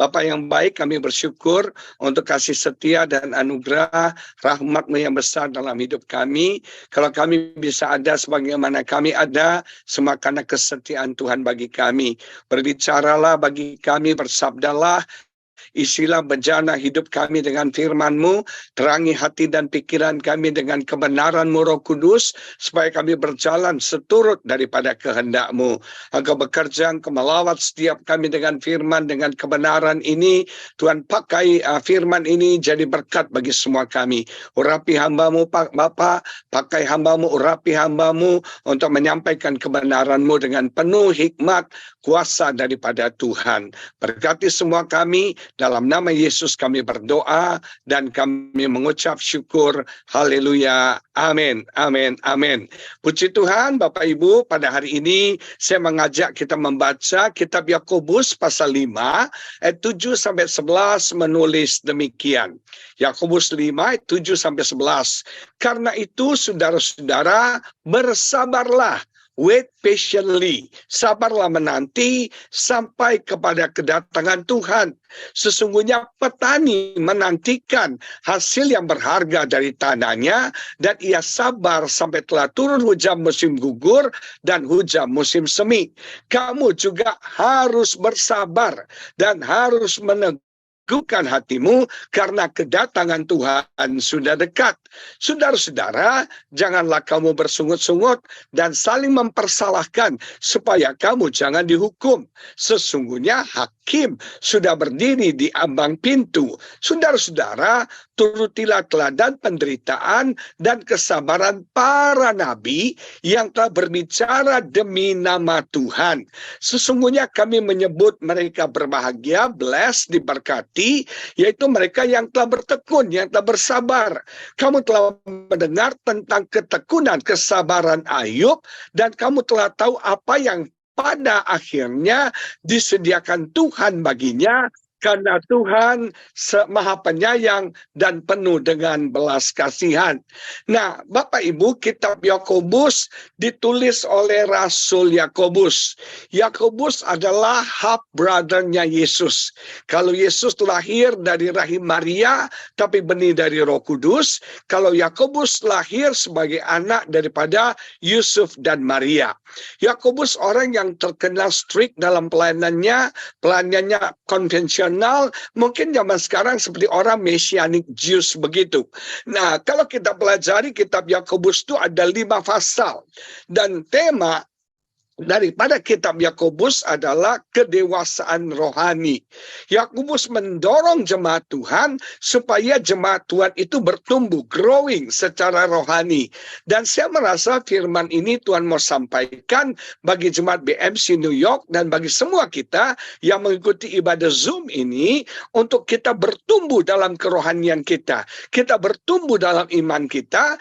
Bapa yang baik, kami bersyukur untuk kasih setia dan anugerah rahmat-Mu yang besar dalam hidup kami. Kalau kami bisa ada sebagaimana kami ada, semua karena kesetiaan Tuhan bagi kami. Berbicaralah bagi kami, bersabdalah, isilah bejana hidup kami dengan firman-Mu, terangi hati dan pikiran kami dengan kebenaran-Mu Roh Kudus, supaya kami berjalan seturut daripada kehendak-Mu. Engkau bekerja, Engkau melawat setiap kami dengan firman, dengan kebenaran ini. Tuhan, pakai firman ini jadi berkat bagi semua kami. Urapi hamba-Mu, Bapa, pakai hamba-Mu, urapi hamba-Mu untuk menyampaikan kebenaran-Mu dengan penuh hikmat, kuasa daripada Tuhan. Berkati semua kami. Dalam nama Yesus kami berdoa dan kami mengucap syukur. Haleluya. Amin. Amin. Amin. Puji Tuhan, Bapak Ibu, pada hari ini saya mengajak kita membaca kitab Yakobus pasal 5 ayat 7 sampai 11 menulis demikian. Yakobus 5 ayat 7 sampai 11. Karena itu saudara-saudara, bersabarlah. Wait patiently, sabarlah menanti sampai kepada kedatangan Tuhan. Sesungguhnya petani menantikan hasil yang berharga dari tanahnya, dan ia sabar sampai telah turun hujan musim gugur dan hujan musim semi. Kamu juga harus bersabar dan harus meneguhkan hatimu karena kedatangan Tuhan sudah dekat. Saudara-saudara, janganlah kamu bersungut-sungut dan saling mempersalahkan supaya kamu jangan dihukum. Sesungguhnya hakim sudah berdiri di ambang pintu. Saudara-saudara, turutilah teladan penderitaan dan kesabaran para nabi yang telah berbicara demi nama Tuhan. Sesungguhnya kami menyebut mereka berbahagia, blessed, diberkati, yaitu mereka yang telah bertekun, yang telah bersabar. Kamu telah mendengar tentang ketekunan, kesabaran Ayub, dan kamu telah tahu apa yang pada akhirnya disediakan Tuhan baginya, karena Tuhan Maha Penyayang dan penuh dengan belas kasihan. Nah, Bapak Ibu, kitab Yakobus ditulis oleh Rasul Yakobus. Yakobus adalah half brother-nya Yesus. Kalau Yesus lahir dari rahim Maria, tapi benih dari Roh Kudus. Kalau Yakobus lahir sebagai anak daripada Yusuf dan Maria. Yakobus orang yang terkenal strict dalam pelayanannya konvensional. Mungkin zaman sekarang seperti orang Messianic Jews begitu. Nah, kalau kita pelajari kitab Yakobus itu ada 5 pasal. Dan tema daripada kitab Yakobus adalah kedewasaan rohani. Yakobus mendorong jemaat Tuhan supaya jemaat Tuhan itu bertumbuh, growing secara rohani. Dan saya merasa firman ini Tuhan mau sampaikan bagi jemaat BMC New York dan bagi semua kita yang mengikuti ibadah Zoom ini, untuk kita bertumbuh dalam kerohanian kita. Kita bertumbuh dalam iman kita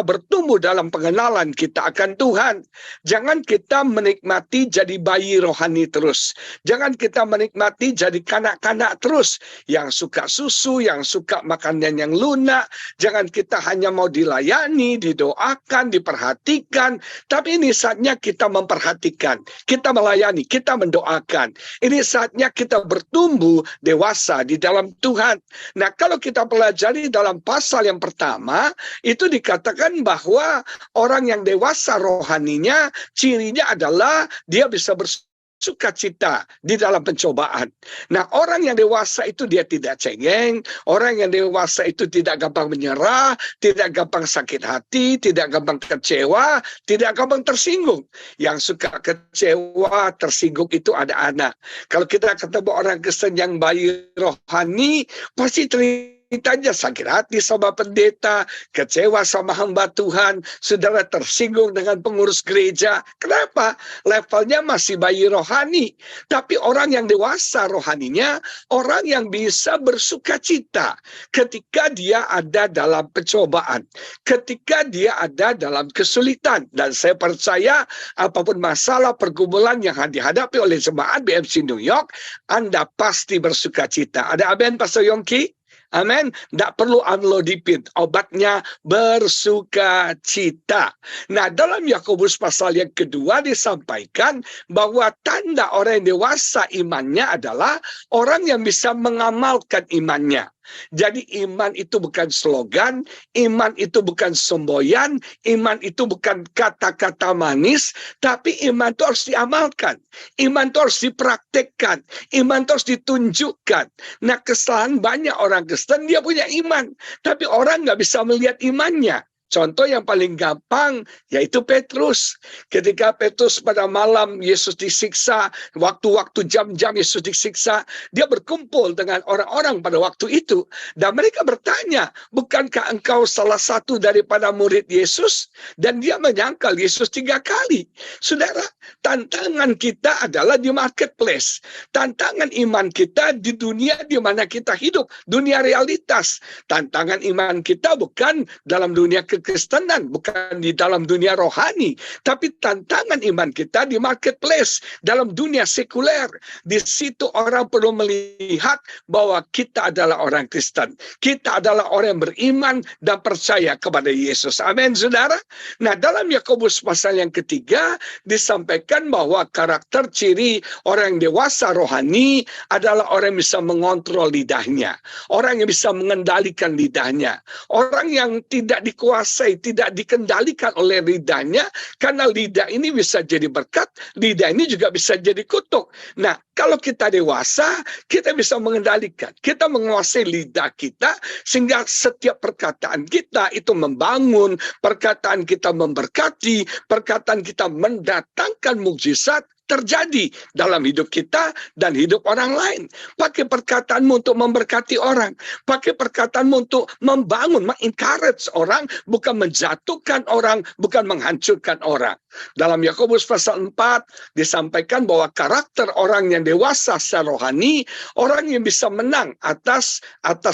bertumbuh dalam pengenalan kita akan Tuhan. Jangan kita menikmati jadi bayi rohani terus. Jangan kita menikmati jadi kanak-kanak terus. Yang suka susu, yang suka makanan yang lunak. Jangan kita hanya mau dilayani, didoakan, diperhatikan. Tapi ini saatnya kita memperhatikan. Kita melayani, kita mendoakan. Ini saatnya kita bertumbuh dewasa di dalam Tuhan. Nah, kalau kita pelajari dalam pasal yang pertama, itu dikatakan bahwa orang yang dewasa rohaninya, cirinya adalah dia bisa bersukacita di dalam pencobaan. Nah, orang yang dewasa itu dia tidak cengeng, orang yang dewasa itu tidak gampang menyerah, tidak gampang sakit hati, tidak gampang kecewa, tidak gampang tersinggung. Yang suka kecewa, tersinggung itu ada anak. Kalau kita ketemu orang Kristen yang bayi rohani, pasti ceritanya sakit hati sama pendeta, kecewa sama hamba Tuhan, saudara tersinggung dengan pengurus gereja. Kenapa? Levelnya masih bayi rohani. Tapi orang yang dewasa rohaninya, orang yang bisa bersukacita ketika dia ada dalam pencobaan, ketika dia ada dalam kesulitan. Dan saya percaya apapun masalah pergumulan yang dihadapi oleh jemaat BMC New York, Anda pasti bersukacita. Ada amin, Pastor Yongki? Amin. Tidak perlu amlodipin. Obatnya bersuka cita. Nah, dalam Yakobus pasal yang kedua disampaikan bahwa tanda orang yang dewasa imannya adalah orang yang bisa mengamalkan imannya. Jadi iman itu bukan slogan, iman itu bukan semboyan, iman itu bukan kata-kata manis, tapi iman itu harus diamalkan. Iman itu harus dipraktekkan, iman itu harus ditunjukkan. Nah, kesalahan banyak orang Kristen, dia punya iman, tapi orang nggak bisa melihat imannya. Contoh yang paling gampang yaitu Petrus. Ketika Petrus pada malam Yesus disiksa, waktu-waktu jam-jam Yesus disiksa, dia berkumpul dengan orang-orang pada waktu itu. Dan mereka bertanya, bukankah engkau salah satu daripada murid Yesus? Dan dia menyangkal Yesus 3 kali. Saudara, tantangan kita adalah di marketplace. Tantangan iman kita di dunia di mana kita hidup, dunia realitas. Tantangan iman kita bukan dalam dunia kekristenan, bukan di dalam dunia rohani, tapi tantangan iman kita di marketplace, dalam dunia sekuler. Di situ orang perlu melihat bahwa kita adalah orang Kristen. Kita adalah orang yang beriman dan percaya kepada Yesus. Amin, saudara. Nah, dalam Yakobus pasal yang ketiga disampaikan bahwa karakter ciri orang yang dewasa rohani adalah orang yang bisa mengontrol lidahnya, orang yang bisa mengendalikan lidahnya, orang yang tidak dikuasai, tidak dikendalikan oleh lidahnya, karena lidah ini bisa jadi berkat, lidah ini juga bisa jadi kutuk. Nah, kalau kita dewasa, kita bisa mengendalikan, kita menguasai lidah kita, sehingga setiap perkataan kita itu membangun, perkataan kita memberkati, perkataan kita mendatangkan mukjizat, terjadi dalam hidup kita dan hidup orang lain. Pakai perkataanmu untuk memberkati orang. Pakai perkataanmu untuk membangun, mengencourage orang, bukan menjatuhkan orang, bukan menghancurkan orang. Dalam Yakobus pasal 4 disampaikan bahwa karakter orang yang dewasa secara rohani, orang yang bisa menang atas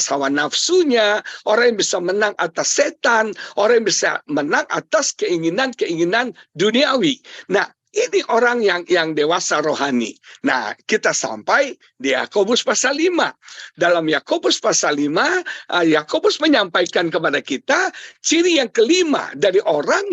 hawa nafsunya, orang yang bisa menang atas setan, orang yang bisa menang atas keinginan-keinginan duniawi. Nah, ini orang yang dewasa rohani. Nah, kita sampai di Yakobus pasal 5. Dalam Yakobus pasal 5, Yakobus menyampaikan kepada kita ciri yang kelima dari orang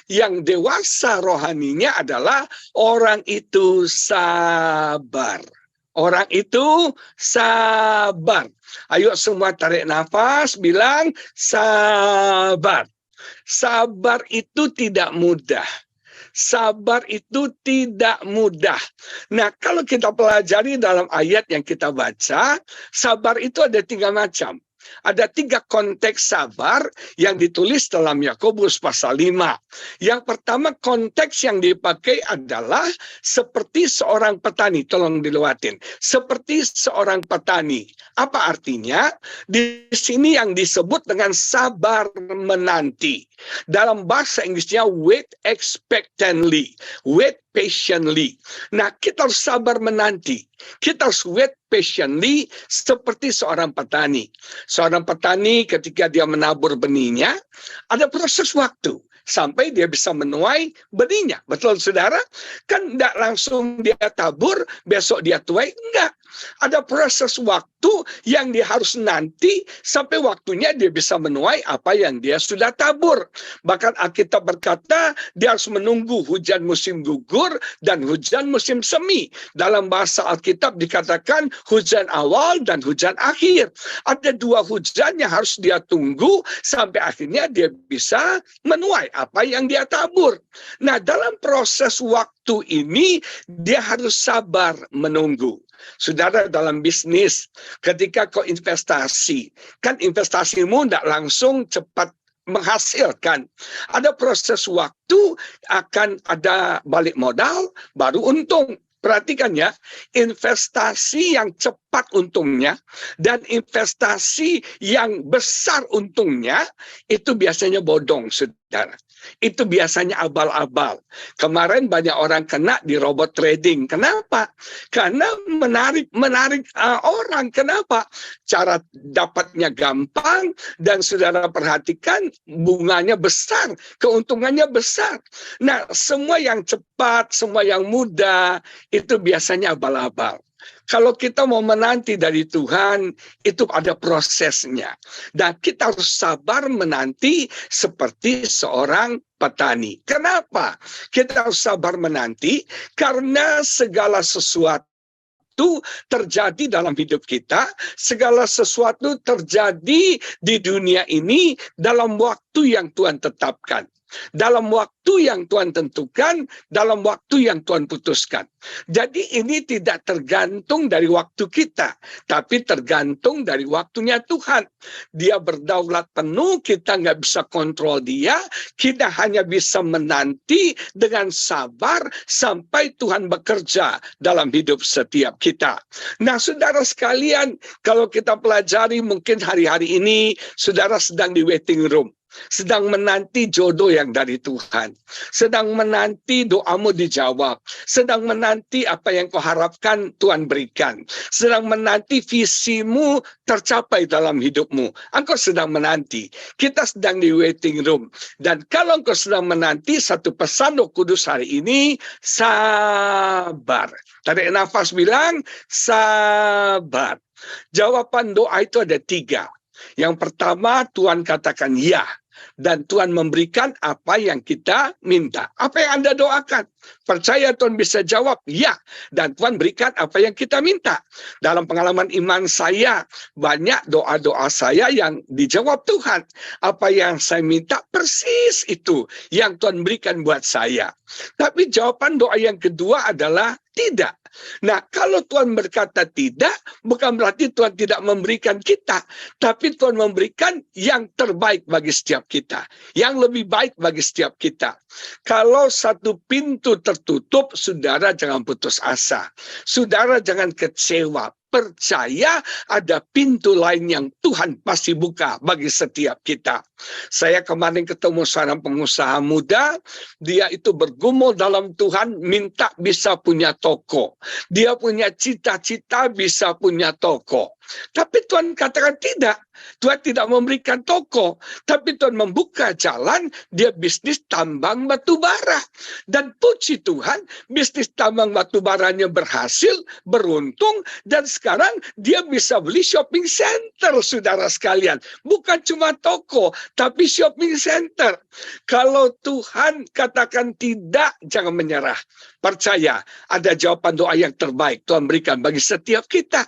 yang dewasa rohaninya adalah orang itu sabar. Orang itu sabar. Ayo semua tarik nafas, bilang sabar. Sabar itu tidak mudah. Sabar itu tidak mudah. Nah, kalau kita pelajari dalam ayat yang kita baca, sabar itu ada 3 macam. Ada 3 konteks sabar yang ditulis dalam Yakobus pasal 5. Yang pertama, konteks yang dipakai adalah seperti seorang petani. Tolong dilewatin. Seperti seorang petani. Apa artinya? Di sini yang disebut dengan sabar menanti. Dalam bahasa Inggrisnya wait expectantly, wait patiently. Nah, kita harus sabar menanti. Kita harus wait patiently seperti seorang petani. Seorang petani ketika dia menabur benihnya, ada proses waktu sampai dia bisa menuai benihnya. Betul, saudara? Kan tidak langsung dia tabur, besok dia tuai. Enggak. Ada proses waktu yang dia harus nanti sampai waktunya dia bisa menuai apa yang dia sudah tabur. Bahkan Alkitab berkata dia harus menunggu hujan musim gugur dan hujan musim semi. Dalam bahasa Alkitab dikatakan hujan awal dan hujan akhir. Ada 2 hujan yang harus dia tunggu sampai akhirnya dia bisa menuai apa yang dia tabur. Nah, dalam proses waktu ini dia harus sabar menunggu. Saudara, dalam bisnis, ketika kau investasi, kan investasimu tidak langsung cepat menghasilkan. Ada proses waktu, akan ada balik modal, baru untung. Perhatikan ya, investasi yang cepat untungnya dan investasi yang besar untungnya itu biasanya bodong, saudara. Itu biasanya abal-abal. Kemarin banyak orang kena di robot trading. Kenapa? Karena menarik orang. Kenapa? Cara dapatnya gampang dan saudara perhatikan bunganya besar, keuntungannya besar. Nah, semua yang cepat, semua yang mudah itu biasanya abal-abal. Kalau kita mau menanti dari Tuhan, itu ada prosesnya. Dan kita harus sabar menanti seperti seorang petani. Kenapa? Kita harus sabar menanti karena segala sesuatu terjadi dalam hidup kita, segala sesuatu terjadi di dunia ini dalam waktu yang Tuhan tetapkan. Dalam waktu yang Tuhan tentukan, dalam waktu yang Tuhan putuskan. Jadi ini tidak tergantung dari waktu kita, tapi tergantung dari waktunya Tuhan. Dia berdaulat penuh, kita nggak bisa kontrol dia, kita hanya bisa menanti dengan sabar sampai Tuhan bekerja dalam hidup setiap kita. Nah, saudara sekalian, kalau kita pelajari mungkin hari-hari ini, saudara sedang di waiting room. Sedang menanti jodoh yang dari Tuhan, sedang menanti doamu dijawab, sedang menanti apa yang kau harapkan Tuhan berikan, sedang menanti visimu tercapai dalam hidupmu. Engkau sedang menanti, kita sedang di waiting room. Dan kalau engkau sedang menanti, satu pesan Roh Kudus hari ini, sabar. Tarik nafas, bilang sabar. Jawaban doa itu ada 3. Yang pertama, Tuhan katakan ya. Dan Tuhan memberikan apa yang kita minta. Apa yang Anda doakan? Percaya Tuhan bisa jawab, ya. Dan Tuhan berikan apa yang kita minta. Dalam pengalaman iman saya, banyak doa-doa saya yang dijawab Tuhan. Apa yang saya minta persis itu yang Tuhan berikan buat saya. Tapi jawaban doa yang kedua adalah tidak. Nah, kalau Tuhan berkata tidak, bukan berarti Tuhan tidak memberikan kita, tapi Tuhan memberikan yang terbaik bagi setiap kita, yang lebih baik bagi setiap kita. Kalau satu pintu tertutup, saudara jangan putus asa, saudara jangan kecewa. Percaya ada pintu lain yang Tuhan pasti buka bagi setiap kita. Saya kemarin ketemu seorang pengusaha muda, dia itu bergumul dalam Tuhan, minta bisa punya toko. Dia punya cita-cita bisa punya toko. Tapi Tuhan katakan tidak. Tuhan tidak memberikan toko, tapi Tuhan membuka jalan, dia bisnis tambang batu bara. Dan puji Tuhan, bisnis tambang batu baranya berhasil, beruntung, dan sekarang dia bisa beli shopping center, saudara sekalian. Bukan cuma toko, tapi shopping center. Kalau Tuhan katakan tidak, jangan menyerah. Percaya, ada jawaban doa yang terbaik Tuhan berikan bagi setiap kita.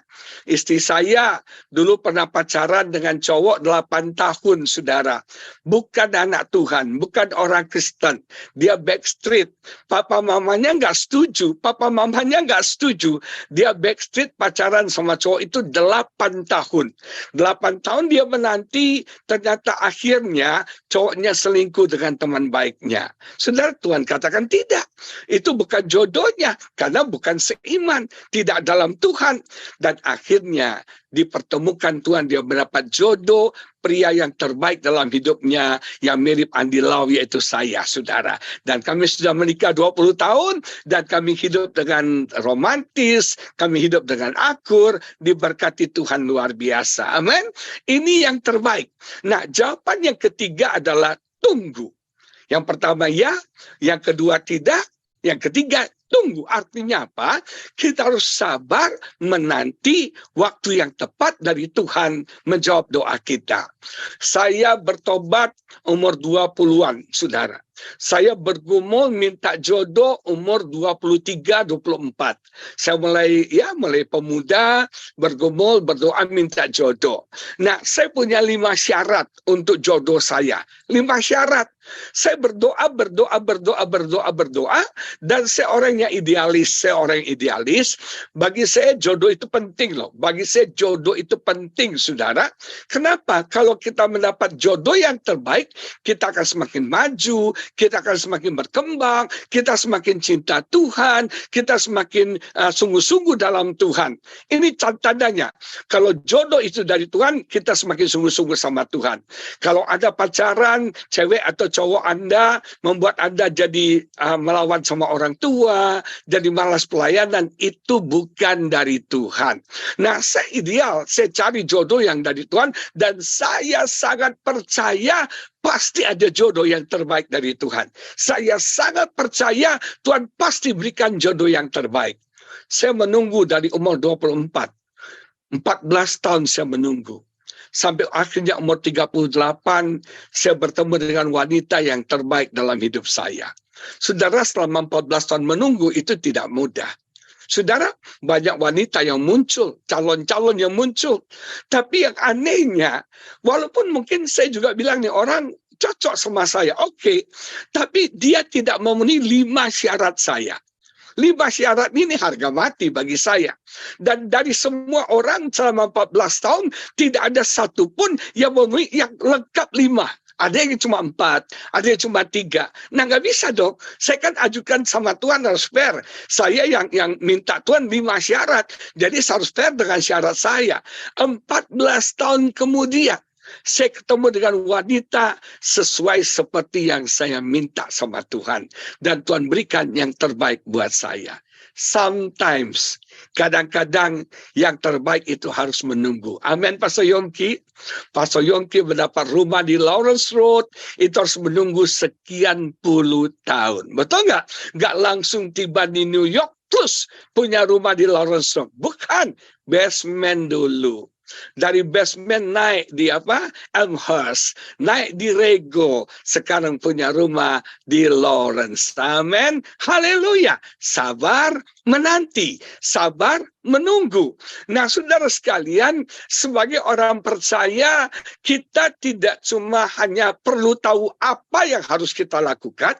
Istri saya dulu pernah pacaran dengan cowok 8 tahun, saudara. Bukan anak Tuhan, bukan orang Kristen. Dia backstreet. Papa mamanya nggak setuju. Papa mamanya nggak setuju. Dia backstreet pacaran sama cowok itu 8 tahun. 8 tahun dia menanti, ternyata akhirnya cowoknya selingkuh dengan teman baiknya. Saudara, Tuhan katakan tidak. Itu bukan jodohnya, karena bukan seiman, tidak dalam Tuhan. Dan akhirnya dipertemukan Tuhan, dia mendapat jodoh, pria yang terbaik dalam hidupnya, yang mirip Andi Lau, yaitu saya, saudara. Dan kami sudah menikah 20 tahun, dan kami hidup dengan romantis, kami hidup dengan akur, diberkati Tuhan luar biasa. Amin. Ini yang terbaik. Nah, jawaban yang ketiga adalah tunggu. Yang pertama ya, yang kedua tidak, yang ketiga tunggu. Artinya apa? Kita harus sabar menanti waktu yang tepat dari Tuhan menjawab doa kita. Saya bertobat umur 20-an, saudara. Saya bergumul minta jodoh umur 23-24. Saya mulai pemuda, bergumul, berdoa minta jodoh. Nah, saya punya 5 syarat untuk jodoh saya. 5 syarat. Saya berdoa, dan saya orang yang idealis. Bagi saya jodoh itu penting loh. Bagi saya jodoh itu penting, saudara. Kenapa? Kalau kita mendapat jodoh yang terbaik, kita akan semakin maju, kita akan semakin berkembang, kita semakin cinta Tuhan, kita semakin sungguh-sungguh dalam Tuhan. Ini tandanya. Kalau jodoh itu dari Tuhan, kita semakin sungguh-sungguh sama Tuhan. Kalau ada pacaran, cewek atau cowok Anda membuat Anda jadi melawan sama orang tua, jadi malas pelayanan, itu bukan dari Tuhan. Nah, saya ideal, saya cari jodoh yang dari Tuhan, dan saya sangat percaya pasti ada jodoh yang terbaik dari Tuhan. Saya sangat percaya Tuhan pasti berikan jodoh yang terbaik. saya menunggu dari umur 24. 14 tahun saya menunggu. Sampai akhirnya umur 38, saya bertemu dengan wanita yang terbaik dalam hidup saya. Saudara, selama 14 tahun menunggu itu tidak mudah. Saudara, banyak wanita yang muncul, calon-calon yang muncul. Tapi yang anehnya, walaupun mungkin saya juga bilang nih, orang cocok sama saya, oke. Tapi dia tidak memenuhi 5 syarat saya. 5 syarat ini harga mati bagi saya. Dan dari semua orang selama 14 tahun, tidak ada satupun yang memenuhi yang lengkap 5. Ada yang cuma 4, ada yang cuma 3. Nah, nggak bisa dong. Saya kan ajukan sama Tuhan harus fair. Saya yang minta Tuhan 5 syarat. Jadi harus fair dengan syarat saya. 14 tahun kemudian, saya ketemu dengan wanita sesuai seperti yang saya minta sama Tuhan. Dan Tuhan berikan yang terbaik buat saya. Sometimes, kadang-kadang yang terbaik itu harus menunggu. Amin, Pastor Yongki. Pastor Yongki mendapat rumah di Lawrence Road, itu harus menunggu sekian puluh tahun. Betul nggak? Nggak langsung tiba di New York, terus punya rumah di Lawrence Road. Bukan, basement dulu. Dari basement naik di Elmhurst, naik di Rego, sekarang punya rumah di Lawrence. Amin. Haleluya. Sabar menanti, sabar menunggu. Nah, saudara sekalian, sebagai orang percaya, kita tidak cuma hanya perlu tahu apa yang harus kita lakukan,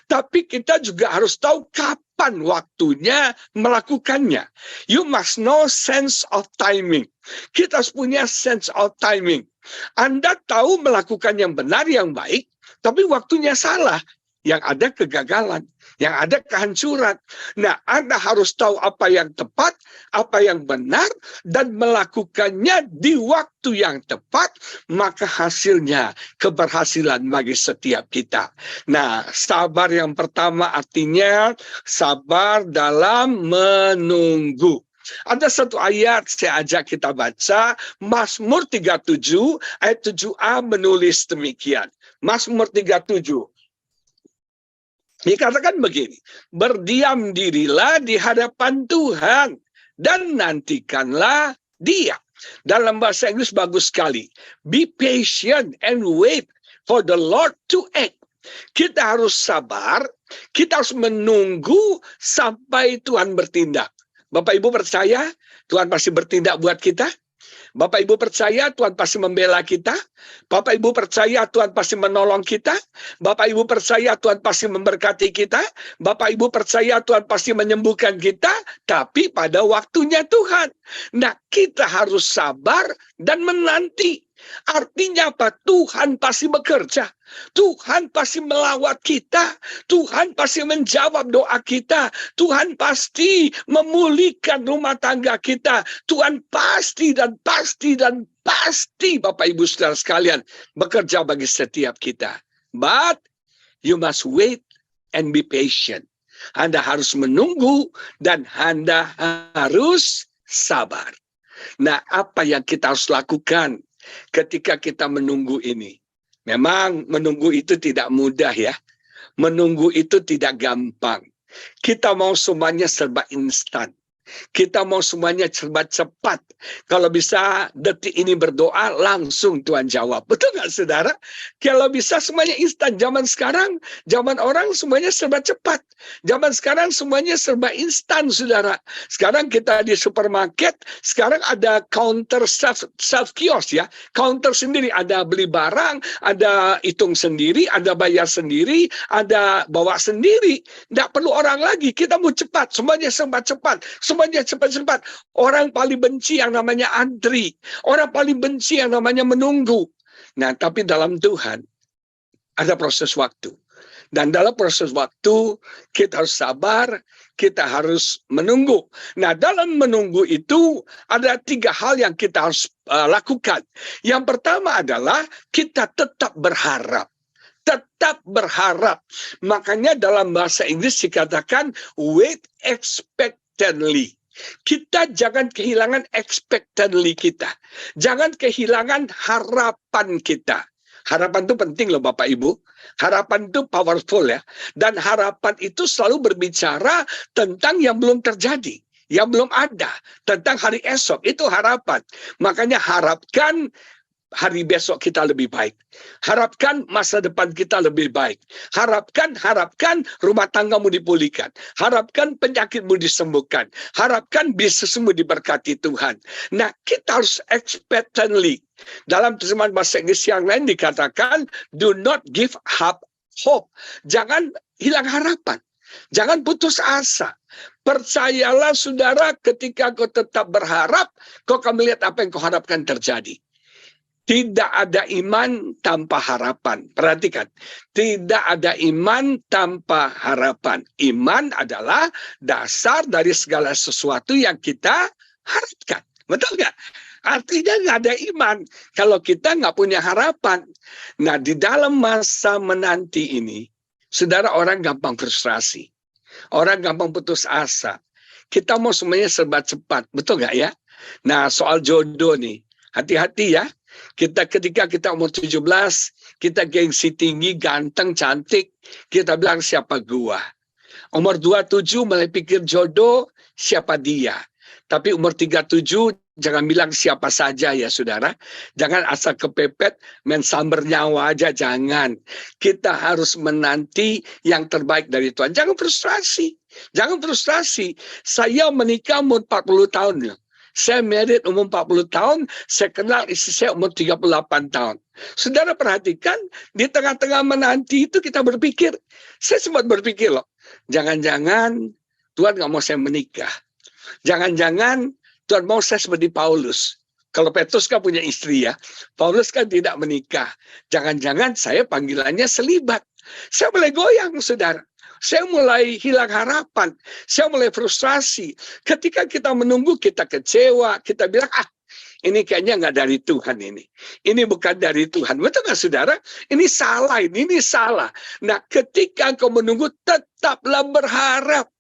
tapi kita juga harus tahu kapan waktunya melakukannya. You must know sense of timing. Kita harus punya sense of timing. Anda tahu melakukan yang benar, yang baik, tapi waktunya salah. Yang ada kegagalan, yang ada kehancuran. Nah, Anda harus tahu apa yang tepat, apa yang benar, dan melakukannya di waktu yang tepat, maka hasilnya keberhasilan bagi setiap kita. Nah, sabar yang pertama artinya sabar dalam menunggu. Ada satu ayat saya ajak kita baca, Mazmur 37 ayat 7a menulis demikian. Mazmur 37. Dikatakan begini, berdiam dirilah di hadapan Tuhan dan nantikanlah Dia. Dalam bahasa Inggris bagus sekali. Be patient and wait for the Lord to act. Kita harus sabar, kita harus menunggu sampai Tuhan bertindak. Bapak Ibu percaya Tuhan pasti bertindak buat kita? Bapak Ibu percaya Tuhan pasti membela kita? Bapak Ibu percaya Tuhan pasti menolong kita? Bapak Ibu percaya Tuhan pasti memberkati kita? Bapak Ibu percaya Tuhan pasti menyembuhkan kita? Tapi pada waktunya Tuhan. Nah, kita harus sabar dan menanti. Artinya apa? Tuhan pasti bekerja. Tuhan pasti melawat kita. Tuhan pasti menjawab doa kita. Tuhan pasti memulihkan rumah tangga kita. Tuhan pasti dan pasti dan pasti, Bapak Ibu Saudara sekalian, bekerja bagi setiap kita. But you must wait and be patient. Anda harus menunggu dan Anda harus sabar. Nah, apa yang kita harus lakukan ketika kita menunggu ini? Memang menunggu itu tidak mudah ya. Menunggu itu tidak gampang. Kita mau semuanya serba instan. Kita mau semuanya serba cepat. Kalau bisa detik ini berdoa, langsung Tuhan jawab. Betul nggak saudara? Kalau bisa semuanya instan. Zaman sekarang, zaman orang semuanya serba cepat. Zaman sekarang semuanya serba instan saudara. Sekarang kita di supermarket, sekarang ada counter self kiosk ya. Counter sendiri, ada beli barang, ada hitung sendiri, ada bayar sendiri, ada bawa sendiri. Nggak perlu orang lagi, kita mau cepat, semuanya serba cepat. Semuanya cepat-cepat. Orang paling benci yang namanya antri. Orang paling benci yang namanya menunggu. Nah, tapi dalam Tuhan ada proses waktu. Dan dalam proses waktu kita harus sabar, kita harus menunggu. Nah, dalam menunggu itu ada 3 hal yang kita harus lakukan. Yang pertama adalah kita tetap berharap. Tetap berharap. Makanya dalam bahasa Inggris dikatakan wait expectantly. Kita jangan kehilangan expectantly kita. Jangan kehilangan harapan kita. Harapan itu penting loh Bapak Ibu. Harapan itu powerful ya. Dan harapan itu selalu berbicara tentang yang belum terjadi. yang belum ada tentang hari esok. Itu harapan. Makanya harapkan hari besok kita lebih baik. Harapkan masa depan kita lebih baik. Harapkan rumah tanggamu dipulihkan. Harapkan penyakitmu disembuhkan. Harapkan bisnismu diberkati Tuhan. Nah, kita harus expectantly. Dalam terjemahan bahasa Inggris yang lain dikatakan, do not give up hope. Jangan hilang harapan. Jangan putus asa. Percayalah saudara, ketika kau tetap berharap, kau akan melihat apa yang kau harapkan terjadi. Tidak ada iman tanpa harapan. Perhatikan, tidak ada iman tanpa harapan. Iman adalah dasar dari segala sesuatu yang kita harapkan. Betul nggak? Artinya nggak ada iman kalau kita nggak punya harapan. Nah, di dalam masa menanti ini, saudara, orang gampang frustrasi. Orang gampang putus asa. Kita mau semuanya serba cepat. Betul nggak ya? Nah, soal jodoh nih. Hati-hati ya. Ketika kita umur 17, kita gengsi tinggi, ganteng, cantik, kita bilang siapa gua. Umur 27 mulai pikir jodoh, siapa dia. Tapi umur 37 jangan bilang siapa saja ya saudara. Jangan asal kepepet main samber nyawa aja, jangan. Kita harus menanti yang terbaik dari Tuhan. Jangan frustrasi. Jangan frustrasi. Saya menikah umur 40 tahun loh. Saya married umur 40 tahun, saya kenal istri saya umur 38 tahun. Saudara perhatikan, di tengah-tengah menanti itu kita berpikir, saya sempat berpikir loh, jangan-jangan Tuhan nggak mau saya menikah. Jangan-jangan Tuhan mau saya seperti Paulus. Kalau Petrus kan punya istri ya, Paulus kan tidak menikah. Jangan-jangan saya panggilannya selibat. Saya mulai goyang, saudara. Saya mulai hilang harapan. Saya mulai frustrasi. Ketika kita menunggu, kita kecewa. Kita bilang, ini kayaknya nggak dari Tuhan ini. Ini bukan dari Tuhan. Betul nggak saudara? Ini salah, ini salah. Nah, ketika kau menunggu, tetaplah berharap.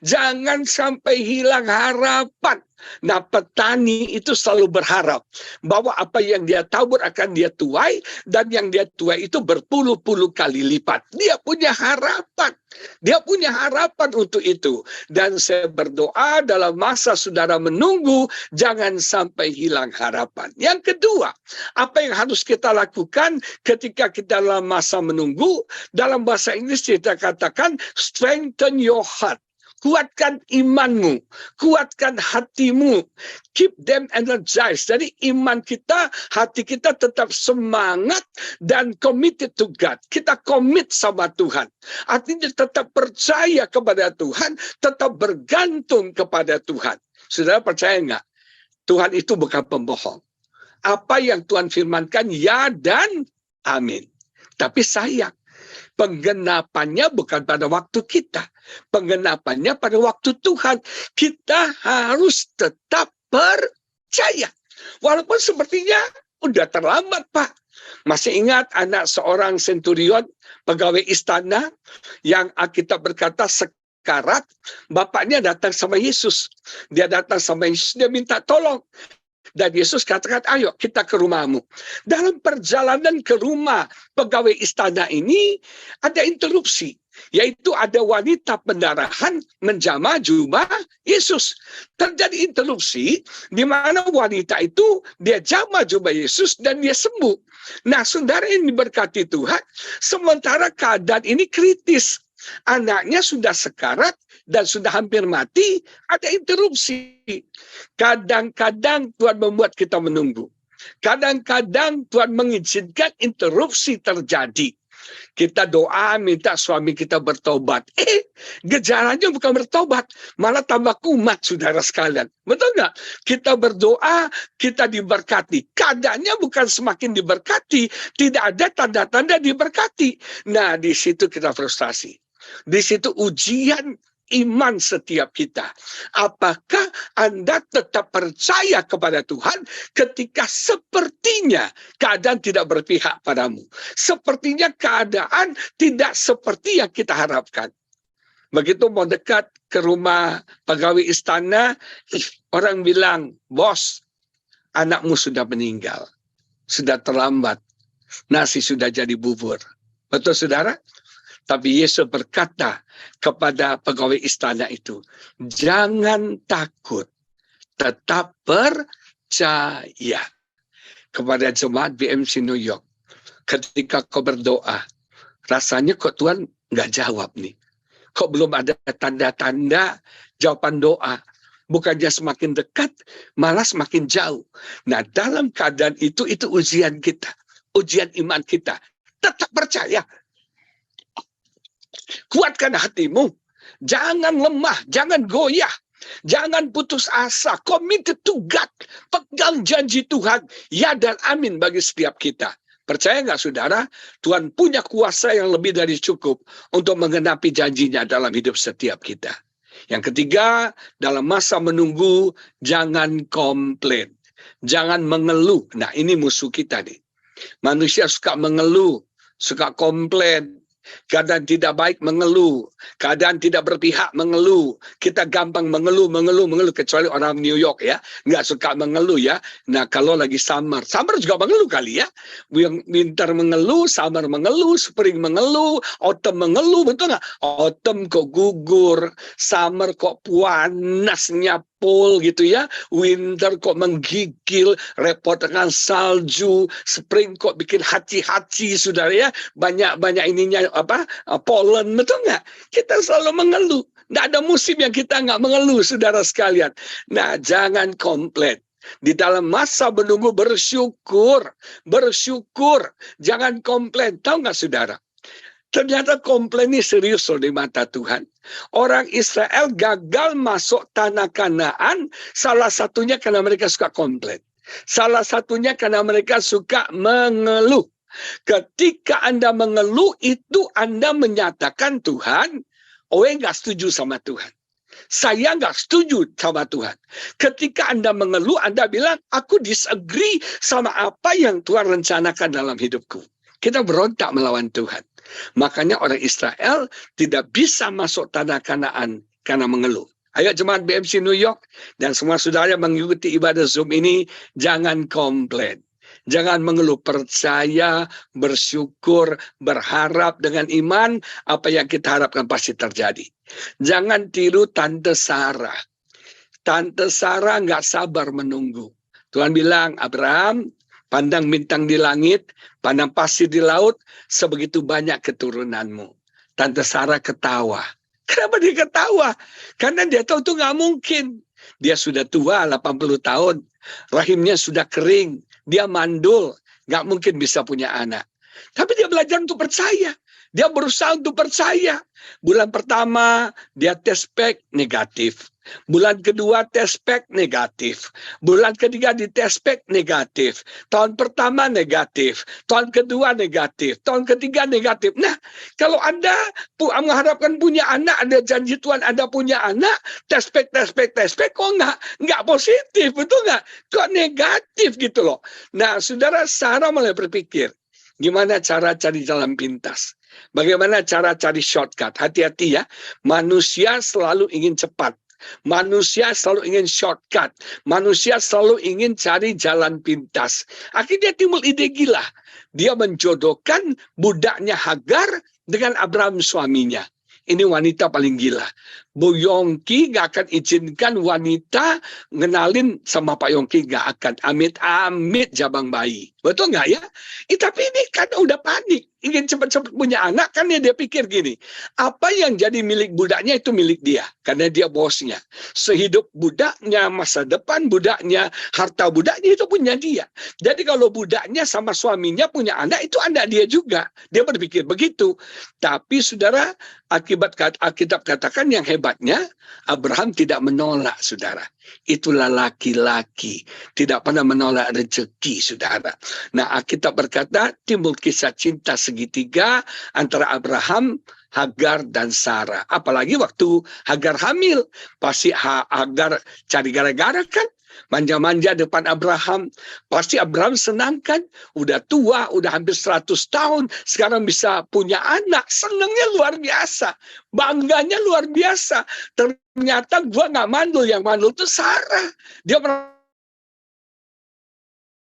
Jangan sampai hilang harapan. Nah, petani itu selalu berharap bahwa apa yang dia tabur akan dia tuai, dan yang dia tuai itu berpuluh-puluh kali lipat. Dia punya harapan. Dia punya harapan untuk itu. Dan saya berdoa dalam masa saudara menunggu, jangan sampai hilang harapan. Yang kedua, apa yang harus kita lakukan ketika kita dalam masa menunggu? Dalam bahasa Inggris kita katakan, strengthen your heart. Kuatkan imanmu, kuatkan hatimu, keep them energized. Jadi iman kita, hati kita tetap semangat dan committed to God. Kita komit sama Tuhan. Artinya tetap percaya kepada Tuhan, tetap bergantung kepada Tuhan. Saudara percaya nggak? Tuhan itu bukan pembohong. Apa yang Tuhan firmankan, ya dan amin. Tapi sayang, penggenapannya bukan pada waktu kita. Penggenapannya pada waktu Tuhan. Kita harus tetap percaya. Walaupun sepertinya udah terlambat, Pak. Masih ingat anak seorang senturion, pegawai istana, yang Alkitab berkata sekarat, bapaknya datang sama Yesus. Dia datang sama Yesus, dia minta tolong. Dan Yesus katakan, ayo kita ke rumahmu. Dalam perjalanan ke rumah pegawai istana ini, ada interupsi. Yaitu ada wanita pendarahan menjamah jubah Yesus. Terjadi interupsi, di mana wanita itu, dia jamah jubah Yesus dan dia sembuh. Nah, saudara yang diberkati Tuhan, sementara keadaan ini kritis. Anaknya sudah sekarat dan sudah hampir mati, ada interupsi. Kadang-kadang Tuhan membuat kita menunggu. Kadang-kadang Tuhan mengizinkan interupsi terjadi. Kita doa minta suami kita bertobat. Gejalanya bukan bertobat, malah tambah kumat, saudara sekalian. Betul nggak? Kita berdoa, kita diberkati. Keadaannya bukan semakin diberkati, tidak ada tanda-tanda diberkati. Nah, di situ kita frustasi. Di situ ujian iman setiap kita. Apakah Anda tetap percaya kepada Tuhan ketika sepertinya keadaan tidak berpihak padamu? Sepertinya keadaan tidak seperti yang kita harapkan. Begitu mau dekat ke rumah pegawai istana, orang bilang, bos, anakmu sudah meninggal. Sudah terlambat. Nasi sudah jadi bubur. Betul, saudara? Tapi Yesus berkata kepada pegawai istana itu, jangan takut, tetap percaya. Kepada jemaat BMC New York, ketika kau berdoa, rasanya kok Tuhan nggak jawab nih. Kok belum ada tanda-tanda jawaban doa. Bukannya semakin dekat, malah semakin jauh. Nah, dalam keadaan itu ujian kita. Ujian iman kita. Tetap percaya. Kuatkan hatimu. Jangan lemah, jangan goyah. Jangan putus asa, committed to God. Pegang janji Tuhan, ya dan amin bagi setiap kita. Percaya nggak saudara, Tuhan punya kuasa yang lebih dari cukup untuk menggenapi janjinya dalam hidup setiap kita. Yang ketiga, dalam masa menunggu, jangan komplain. Jangan mengeluh. Nah, ini musuh kita nih. Manusia suka mengeluh, suka komplain. Keadaan tidak baik mengeluh, keadaan tidak berpihak mengeluh. Kita gampang mengeluh, kecuali orang New York ya, nggak suka mengeluh ya. Nah, kalau lagi summer juga mengeluh kali ya. Winter mengeluh, summer mengeluh, spring mengeluh, autumn mengeluh, betul nggak? Autumn kok gugur, summer kok panasnya pol gitu ya, winter kok menggigil, repot dengan salju, spring kok bikin haci-haci, saudara ya, banyak ininya pollen, betul nggak? Kita selalu mengeluh, nggak ada musim yang kita nggak mengeluh, saudara sekalian. Nah, jangan komplain. Di dalam masa menunggu bersyukur, jangan komplain. Tahu nggak saudara? Ternyata komplain ini serius loh di mata Tuhan. Orang Israel gagal masuk tanah Kanaan, salah satunya karena mereka suka komplain. Salah satunya karena mereka suka mengeluh. Ketika Anda mengeluh, itu Anda menyatakan Tuhan, nggak setuju sama Tuhan. Saya nggak setuju sama Tuhan. Ketika Anda mengeluh, Anda bilang, aku disagree sama apa yang Tuhan rencanakan dalam hidupku. Kita berontak melawan Tuhan. Makanya orang Israel tidak bisa masuk tanah Kanaan karena mengeluh. Ayo jemaat BMC New York dan semua saudara yang mengikuti ibadah Zoom ini, jangan komplain. Jangan mengeluh, percaya, bersyukur, berharap dengan iman, apa yang kita harapkan pasti terjadi. Jangan tiru Tante Sarah. Tante Sarah nggak sabar menunggu. Tuhan bilang, Abraham, pandang bintang di langit, pandang pasir di laut, sebegitu banyak keturunanmu. Tante Sarah ketawa. Kenapa dia ketawa? Karena dia tahu itu nggak mungkin. Dia sudah tua, 80 tahun. Rahimnya sudah kering. Dia mandul. Nggak mungkin bisa punya anak. Tapi dia belajar untuk percaya. Dia berusaha untuk percaya. Bulan pertama, dia tes pack negatif. Bulan kedua tes pack negatif. Bulan ketiga di tes pack negatif. Tahun pertama negatif. Tahun kedua negatif. Tahun ketiga negatif. Nah, kalau Anda mengharapkan punya anak, ada janji Tuhan Anda punya anak, tes pack, kok nggak positif, betul nggak? Kok negatif gitu loh. Nah, saudara Sarah mulai berpikir, gimana cara cari jalan pintas? Bagaimana cara cari shortcut? Hati-hati ya, manusia selalu ingin cepat. Manusia selalu ingin shortcut. Manusia selalu ingin cari jalan pintas. Akhirnya timbul ide gila. Dia menjodohkan budaknya Hagar dengan Abraham suaminya. Ini wanita paling gila. Bu Yongki gak akan izinkan wanita ngenalin sama Pak Yongki, gak akan. Amit-amit jabang bayi. Betul nggak ya? Tapi ini kan udah panik. Ingin cepat-cepat punya anak, kan dia pikir gini. Apa yang jadi milik budaknya itu milik dia. Karena dia bosnya. Sehidup budaknya, masa depan budaknya, harta budaknya itu punya dia. Jadi kalau budaknya sama suaminya punya anak, itu anak dia juga. Dia berpikir begitu. Tapi saudara, Alkitab katakan yang hebatnya, Abraham tidak menolak, saudara. Itulah laki-laki. Tidak pernah menolak rezeki, saudara. Nah, Alkitab berkata, timbul kisah cinta segitiga antara Abraham, Hagar, dan Sarah. Apalagi waktu Hagar hamil. Pasti Hagar cari gara-gara kan? Manja-manja depan Abraham. Pasti Abraham senang kan? Udah tua, udah hampir 100 tahun. Sekarang bisa punya anak. Senangnya luar biasa. Bangganya luar biasa. Ternyata gua nggak mandul. Yang mandul itu Sarah. Dia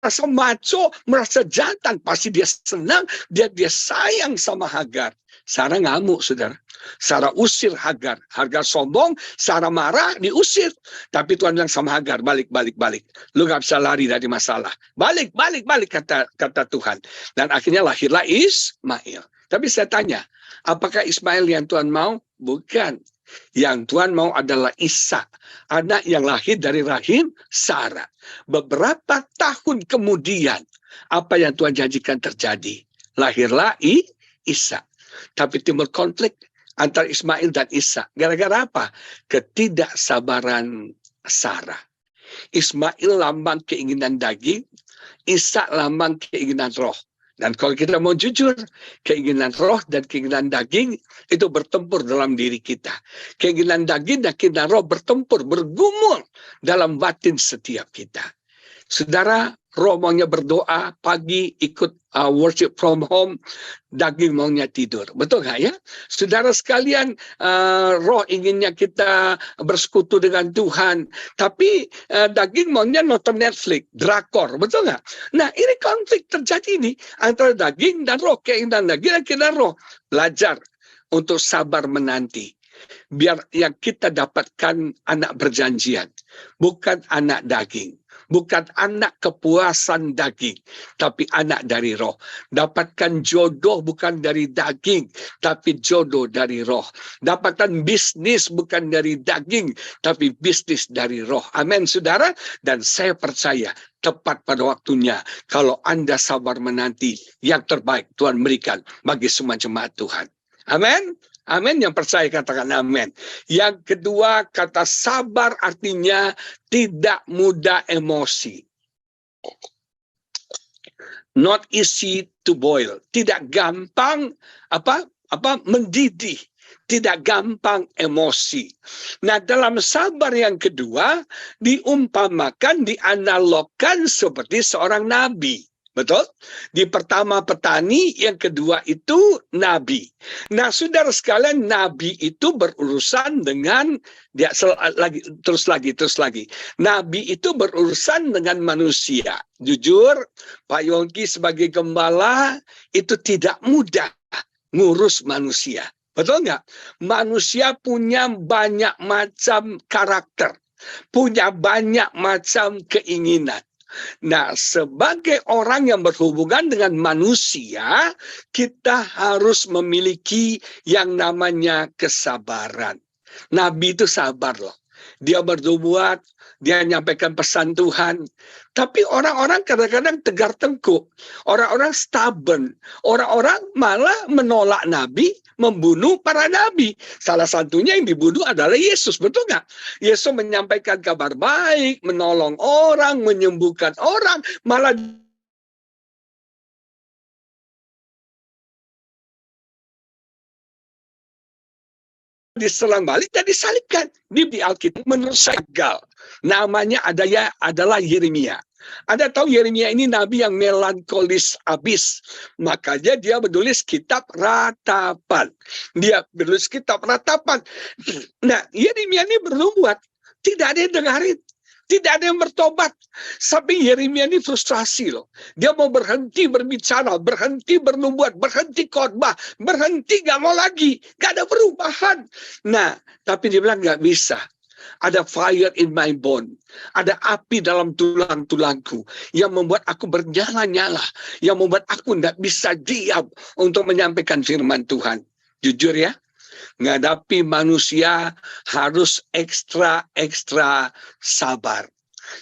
merasa maco, merasa jantan, pasti dia senang, dia sayang sama Hagar. Sarah ngamuk, saudara. Sarah usir Hagar. Hagar sombong, Sarah marah, diusir. Tapi Tuhan bilang sama Hagar, balik. Lu gak bisa lari dari masalah. Balik, kata Tuhan. Dan akhirnya lahirlah Ismail. Tapi saya tanya, apakah Ismail yang Tuhan mau? Bukan. Yang Tuhan mau adalah Ishak, anak yang lahir dari rahim Sarah. Beberapa tahun kemudian, apa yang Tuhan janjikan terjadi. Lahirlah Ishak. Tapi timbul konflik antara Ismail dan Ishak. Gara-gara apa? Ketidaksabaran Sarah. Ismail lambang keinginan daging, Ishak lambang keinginan roh. Dan kalau kita mau jujur, keinginan roh dan keinginan daging itu bertempur dalam diri kita. Keinginan daging dan keinginan roh bertempur, bergumul dalam batin setiap kita. Saudara, roh maunya berdoa, pagi ikut worship from home, daging maunya tidur. Betul nggak ya? Saudara sekalian, roh inginnya kita bersekutu dengan Tuhan, tapi daging maunya nonton Netflix, drakor. Betul nggak? Nah, ini konflik terjadi nih antara daging dan roh, keinginan daging dan keinginan roh. Belajar untuk sabar menanti. Biar yang kita dapatkan anak berjanjian, bukan anak daging. Bukan anak kepuasan daging, tapi anak dari roh. Dapatkan jodoh bukan dari daging, tapi jodoh dari roh. Dapatkan bisnis bukan dari daging, tapi bisnis dari roh. Amin, saudara. Dan saya percaya tepat pada waktunya kalau Anda sabar menanti, yang terbaik Tuhan berikan bagi semua jemaat Tuhan. Amin. Amin, yang percaya katakan amin. Yang kedua, kata sabar artinya tidak mudah emosi. Not easy to boil. Tidak gampang mendidih. Tidak gampang emosi. Nah, dalam sabar yang kedua, diumpamakan, dianalogkan seperti seorang nabi. Betul? Di pertama petani, yang kedua itu nabi. Nah, saudara sekalian, nabi itu berurusan dengan terus lagi. Nabi itu berurusan dengan manusia. Jujur, Pak Yongki sebagai gembala itu tidak mudah ngurus manusia. Betul nggak? Manusia punya banyak macam karakter, punya banyak macam keinginan. Nah, sebagai orang yang berhubungan dengan manusia, kita harus memiliki yang namanya kesabaran. Nabi itu sabar loh. Dia berbuat, dia menyampaikan pesan Tuhan. Tapi orang-orang kadang-kadang tegar tengkuk. Orang-orang stubborn. Orang-orang malah menolak Nabi, membunuh para Nabi. Salah satunya yang dibunuh adalah Yesus. Betul nggak? Yesus menyampaikan kabar baik, menolong orang, menyembuhkan orang. Malah diserang balik dan disalibkan. Di Alkitab menurut saya gagal. Namanya adalah Yeremia. Anda tahu Yeremia ini nabi yang melankolis abis. Makanya dia menulis kitab ratapan. Nah, Yeremia ini bernubuat. Tidak ada yang dengarin. Tidak ada yang bertobat. Sampai Yeremia ini frustrasi loh. Dia mau berhenti berbicara, berhenti bernubuat, berhenti khotbah, berhenti, gak mau lagi. Gak ada perubahan. Nah, tapi dia bilang gak bisa. Ada fire in my bone. Ada api dalam tulang-tulangku yang membuat aku bernyala-nyala. Yang membuat aku tidak bisa diam untuk menyampaikan firman Tuhan. Jujur ya, menghadapi manusia harus ekstra sabar.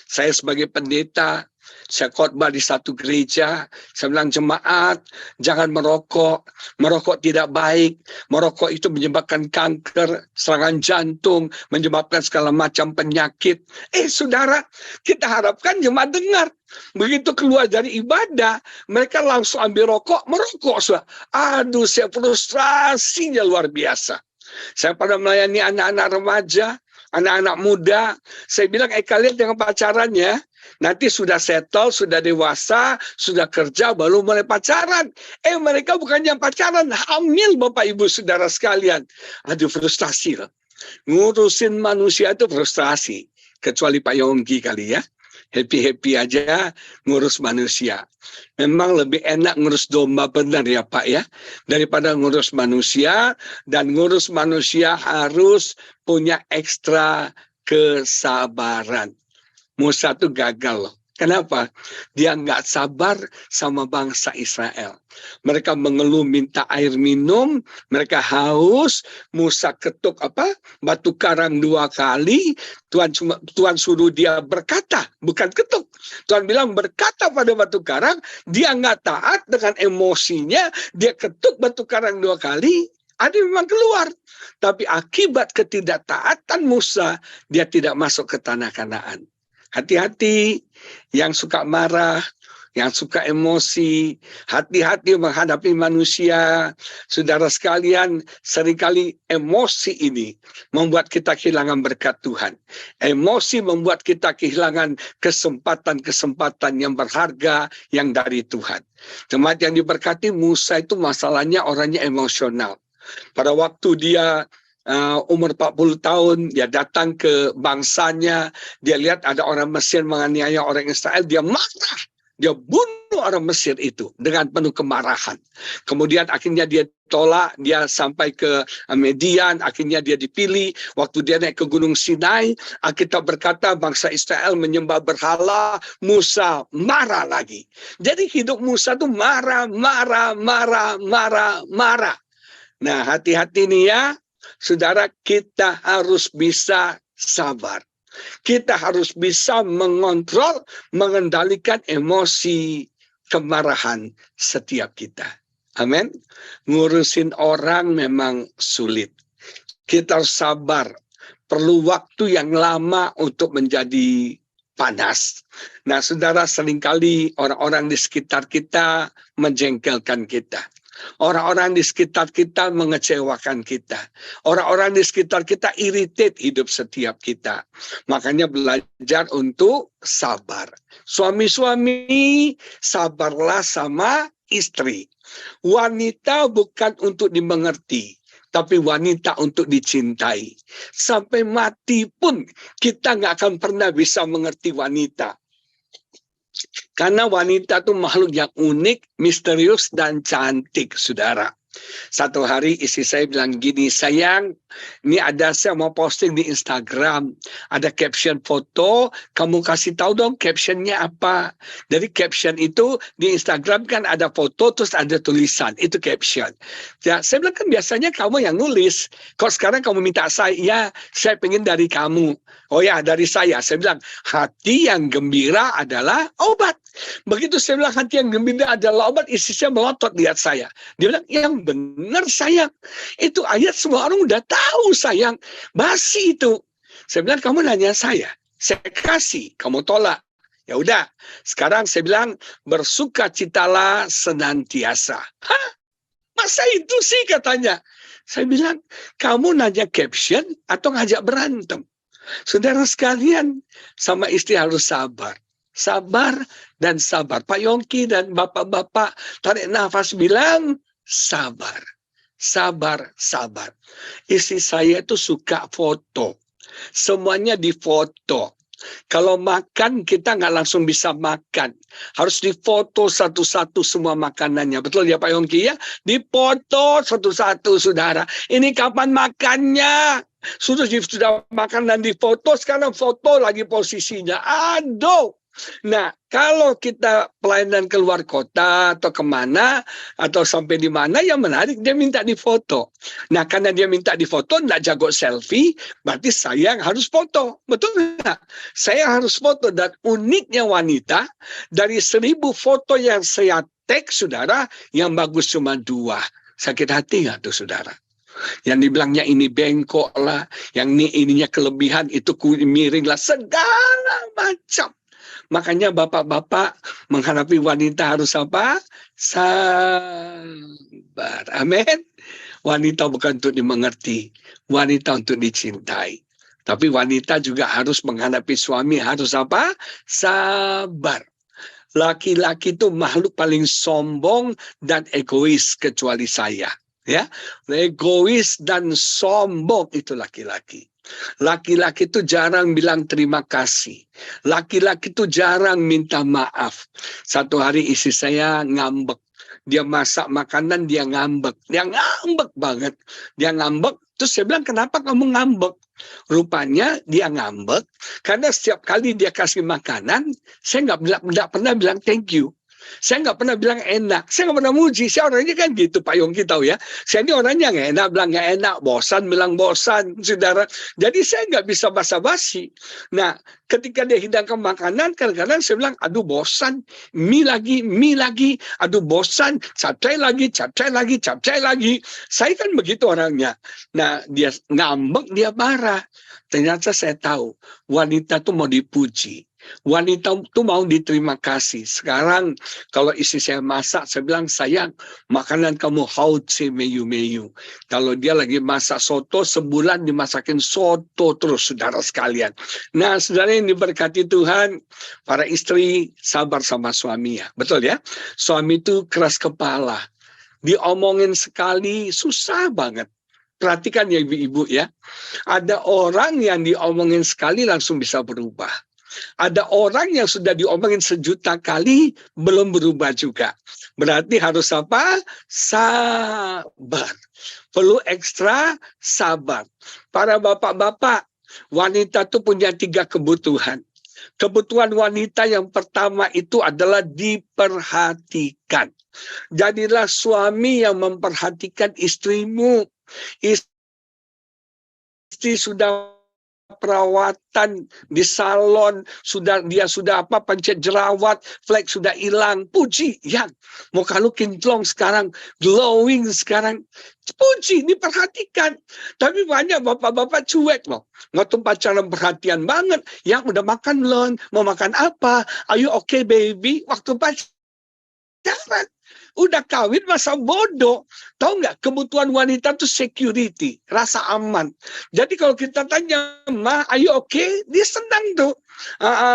Saya sebagai pendeta, saya khotbah di satu gereja, saya bilang jemaat, jangan merokok. Merokok tidak baik. Merokok itu menyebabkan kanker, serangan jantung, menyebabkan segala macam penyakit. Saudara, kita harapkan jemaat dengar. Begitu keluar dari ibadah, mereka langsung ambil rokok, merokok. Aduh, saya frustrasinya luar biasa. Saya pada melayani anak-anak remaja, anak-anak muda. Saya bilang, kalian jangan pacaran ya. Nanti sudah settle, sudah dewasa, sudah kerja, baru mulai pacaran. Mereka bukan yang pacaran, hamil Bapak Ibu Saudara sekalian. Aduh, frustasi loh. Ngurusin manusia itu frustrasi. Kecuali Pak Yonggi kali ya. happy-happy aja ngurus manusia. Memang lebih enak ngurus domba, benar ya Pak ya, daripada ngurus manusia. Dan ngurus manusia harus punya ekstra kesabaran. Musa tuh gagal loh. Kenapa? Dia nggak sabar sama bangsa Israel. Mereka mengeluh minta air minum, mereka haus. Musa ketuk batu karang 2 kali. Tuhan suruh dia berkata, bukan ketuk. Tuhan bilang berkata pada batu karang. Dia nggak taat, dengan emosinya dia ketuk batu karang 2 kali. Ada memang keluar. Tapi akibat ketidaktaatan Musa, dia tidak masuk ke tanah Kanaan. Hati-hati yang suka marah, yang suka emosi, hati-hati menghadapi manusia. Saudara sekalian, seringkali emosi ini membuat kita kehilangan berkat Tuhan. Emosi membuat kita kehilangan kesempatan-kesempatan yang berharga yang dari Tuhan. Jemaat yang diberkati, Musa itu masalahnya orangnya emosional. Pada waktu dia umur 40 tahun, dia datang ke bangsanya, dia lihat ada orang Mesir menganiaya orang Israel, dia marah, dia bunuh orang Mesir itu dengan penuh kemarahan. Kemudian akhirnya dia tolak, dia sampai ke Median, akhirnya dia dipilih. Waktu dia naik ke Gunung Sinai, Alkitab berkata bangsa Israel menyembah berhala, Musa marah lagi. Jadi hidup Musa tuh marah. Nah, hati-hati nih ya. Saudara, kita harus bisa sabar. Kita harus bisa mengontrol, mengendalikan emosi kemarahan setiap kita. Amin. Ngurusin orang memang sulit. Kita harus sabar. Perlu waktu yang lama untuk menjadi panas. Nah, saudara, seringkali orang-orang di sekitar kita menjengkelkan kita. Orang-orang di sekitar kita mengecewakan kita. Orang-orang di sekitar kita irritate hidup setiap kita. Makanya belajar untuk sabar. Suami-suami, sabarlah sama istri. Wanita bukan untuk dimengerti, tapi wanita untuk dicintai. Sampai mati pun kita nggak akan pernah bisa mengerti wanita. Karena wanita itu makhluk yang unik, misterius, dan cantik, saudara. Satu hari istri saya bilang gini, sayang, ini saya mau posting di Instagram, ada caption foto, kamu kasih tahu dong captionnya apa. Jadi caption itu di Instagram kan ada foto, terus ada tulisan, itu caption. Ya, saya bilang kan biasanya kamu yang nulis, kok sekarang kamu minta saya, ya saya pengen dari kamu. Oh ya, dari saya bilang, hati yang gembira adalah obat. Begitu saya bilang hati yang gembira adalah obat, istri saya melotot lihat saya. Dia bilang, yang benar sayang, itu ayat semua orang udah tahu sayang, basi itu. Saya bilang, kamu nanya saya kasih, kamu tolak. Ya udah, sekarang saya bilang, bersukacitalah senantiasa. Hah? Masa itu sih katanya. Saya bilang, kamu nanya caption atau ngajak berantem? Saudara sekalian, sama istri harus sabar. Sabar dan sabar. Pak Yongki dan bapak-bapak tarik nafas bilang, sabar. Sabar. Istri saya itu suka foto. Semuanya difoto. Kalau makan, kita nggak langsung bisa makan. Harus difoto satu-satu semua makanannya. Betul ya Pak Yongki ya? Difoto satu-satu, saudara. Ini kapan makannya? Sudah makan dan difoto, sekarang foto lagi posisinya. Aduh. Nah, kalau kita pelayanan keluar kota atau kemana, atau sampai di mana, yang menarik, dia minta difoto. Nah, karena dia minta difoto, nggak jago selfie, berarti saya yang harus foto. Betul nggak? Saya harus foto. Dan uniknya wanita, dari 1000 foto yang saya tag, saudara, yang bagus cuma 2. Sakit hati nggak tuh, saudara? Yang dibilangnya ini bengkok lah, yang ininya kelebihan, itu miring lah, segala macam. Makanya bapak-bapak menghadapi wanita harus apa? Sabar. Amin. Wanita bukan untuk dimengerti, wanita untuk dicintai. Tapi wanita juga harus menghadapi suami harus apa? Sabar. Laki-laki itu makhluk paling sombong dan egois kecuali saya. Ya, egois dan sombong itu laki-laki. Laki-laki itu jarang bilang terima kasih. Laki-laki itu jarang minta maaf. Satu hari istri saya ngambek. Dia masak makanan, dia ngambek. Dia ngambek banget. Dia ngambek. Terus saya bilang, kenapa kamu ngambek? Rupanya dia ngambek karena setiap kali dia kasih makanan, saya nggak pernah bilang thank you. Saya nggak pernah bilang enak, saya nggak pernah muji. Saya orangnya kan gitu, Pak Yongki tahu ya. Saya ini orangnya nggak enak, bilang nggak enak, bosan bilang bosan, saudara. Jadi saya nggak bisa basa-basi. Nah, ketika dia hidangkan makanan, kadang-kadang saya bilang, aduh bosan, mie lagi, aduh bosan, capcay lagi. Saya kan begitu orangnya. Nah, dia ngambek, dia marah. Ternyata saya tahu, wanita tuh mau dipuji. Wanita itu mau diterima kasih. Sekarang kalau istri saya masak, saya bilang, sayang, makanan kamu hauce meyu-meyu. Kalau dia lagi masak soto, sebulan dimasakin soto terus, saudara sekalian. Nah, saudara yang diberkati Tuhan, para istri sabar sama suami ya. Betul ya? Suami itu keras kepala. Diomongin sekali, susah banget. Perhatikan ya ibu-ibu ya. Ada orang yang diomongin sekali langsung bisa berubah. Ada orang yang sudah diomongin sejuta kali belum berubah juga. Berarti harus apa? Sabar. Perlu ekstra sabar. Para bapak-bapak, wanita itu punya 3 kebutuhan. Kebutuhan wanita yang pertama itu adalah diperhatikan. Jadilah suami yang memperhatikan istrimu. Istri sudah perawatan di salon, dia sudah pencet jerawat, flek sudah hilang, puji ya. Muka lu kinclong sekarang, glowing sekarang, puji, diperhatikan. Tapi banyak bapak-bapak cuek loh. Waktu pacaran perhatian banget, yang udah makan belum, mau makan apa, are you okay baby, waktu pacaran. Udah kawin masa bodoh. Tahu nggak, kebutuhan wanita itu security, rasa aman. Jadi kalau kita tanya, Ma, are you okay? Dia senang tuh.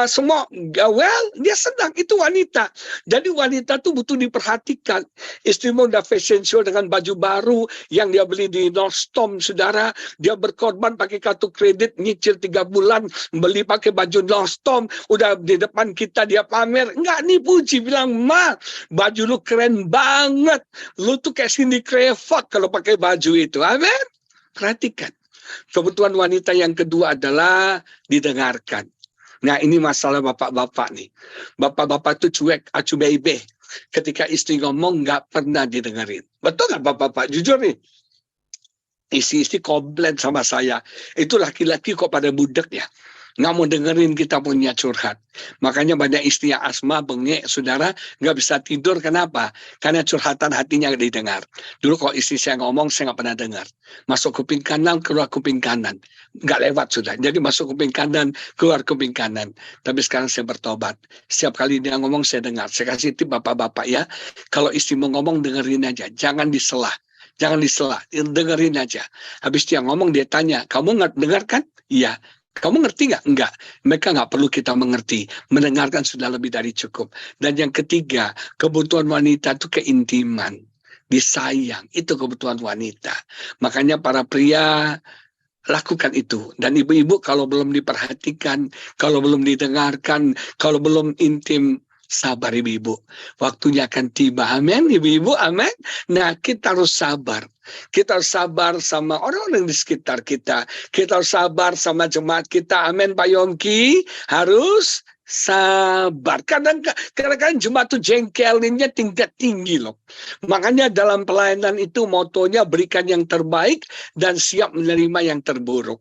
Semua well, dia senang. Itu wanita. Jadi wanita tuh butuh diperhatikan. Istrimu udah fashion show dengan baju baru yang dia beli di Nordstrom, saudara. Dia berkorban pakai kartu kredit, nyicil 3 bulan, beli pakai baju Nordstrom. Udah di depan kita dia pamer. Enggak nih, puji, bilang, Ma, baju lu keren banget. Lu tuh kayak Cindy Crawford kalau pakai baju itu. Amin. Perhatikan. Kebutuhan wanita yang kedua adalah didengarkan. Nah, ini masalah bapak-bapak nih. Bapak-bapak tuh cuek, acu bebe. Ketika istri ngomong nggak pernah didengerin. Betul nggak bapak-bapak? Jujur nih. Istri-istri komplain sama saya. Itu laki-laki kok pada budek ya. Nggak mau dengerin kita punya curhat. Makanya banyak istri yang asma, bengek, saudara, nggak bisa tidur. Kenapa? Karena curhatan hatinya nggak didengar. Dulu kalau istri saya ngomong, saya nggak pernah dengar. Masuk kuping kanan, keluar kuping kanan. Nggak lewat sudah. Jadi masuk kuping kanan, keluar kuping kanan. Tapi sekarang saya bertobat. Setiap kali dia ngomong, saya dengar. Saya kasih tip bapak-bapak ya. Kalau istri mau ngomong, dengerin aja. Jangan diselah. Jangan diselah. Dengerin aja. Habis dia ngomong, dia tanya, kamu nggak dengar kan? Iya. Kamu ngerti nggak? Enggak. Mereka nggak perlu kita mengerti. Mendengarkan sudah lebih dari cukup. Dan yang ketiga, kebutuhan wanita itu keintiman. Disayang. Itu kebutuhan wanita. Makanya para pria lakukan itu. Dan ibu-ibu kalau belum diperhatikan, kalau belum didengarkan, kalau belum intim, sabar ibu-ibu. Waktunya akan tiba. Amin, ibu-ibu. Amin. Nah, kita harus sabar. Kita harus sabar sama orang-orang di sekitar kita. Kita harus sabar sama jemaat kita. Amin, Pak Yongki. Harus sabar. Kadang-kadang jemaat itu jengkelinnya tingkat tinggi loh. Makanya dalam pelayanan itu motonya berikan yang terbaik dan siap menerima yang terburuk.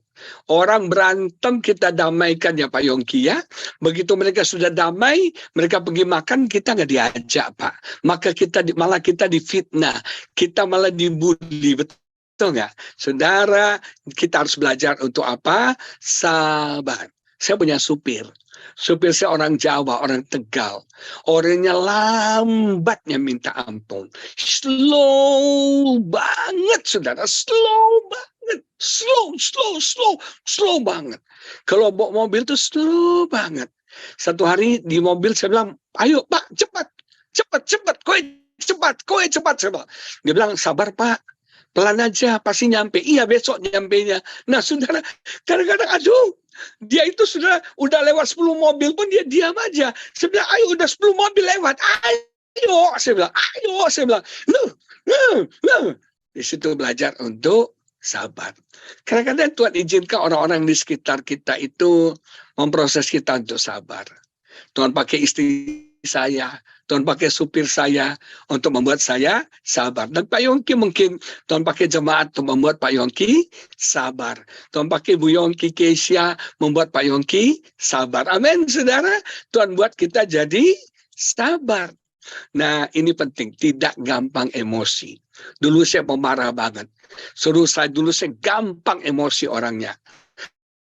Orang berantem kita damaikan ya Pak Yongki ya. Begitu mereka sudah damai, mereka pergi makan, kita nggak diajak Pak. Maka malah kita difitnah, kita malah dibully, betul nggak? Saudara, kita harus belajar untuk apa? Sabar. Saya punya supir. Supir saya orang Jawa, orang Tegal. Orangnya lambatnya minta ampun. Slow banget, saudara. Slow banget. Slow banget. Kalau bawa mobil tuh slow banget. Satu hari di mobil saya bilang, ayo Pak, cepat. Kowe cepat. Dia bilang, sabar Pak. pelan aja, pasti nyampe. Iya, besok nyampenya. Nah, saudara, kadang-kadang aduh, dia itu sudah udah lewat 10 mobil pun dia diam aja. Saya bilang, ayo udah 10 mobil lewat. Ayo, saya bilang, ayo, saya bilang. Di situ belajar untuk sabar. Kadang-kadang Tuhan izinkan orang-orang di sekitar kita itu memproses kita untuk sabar. Tuhan pakai istri saya, Tuhan pakai supir saya untuk membuat saya sabar. Dan Pak Yongki mungkin Tuhan pakai jemaat untuk membuat Pak Yongki sabar. Tuhan pakai Bu Yongki Kesia membuat Pak Yongki sabar. Amin, saudara. Tuhan buat kita jadi sabar. Nah, ini penting, tidak gampang emosi. Dulu saya pemarah banget. Dulu saya gampang emosi orangnya.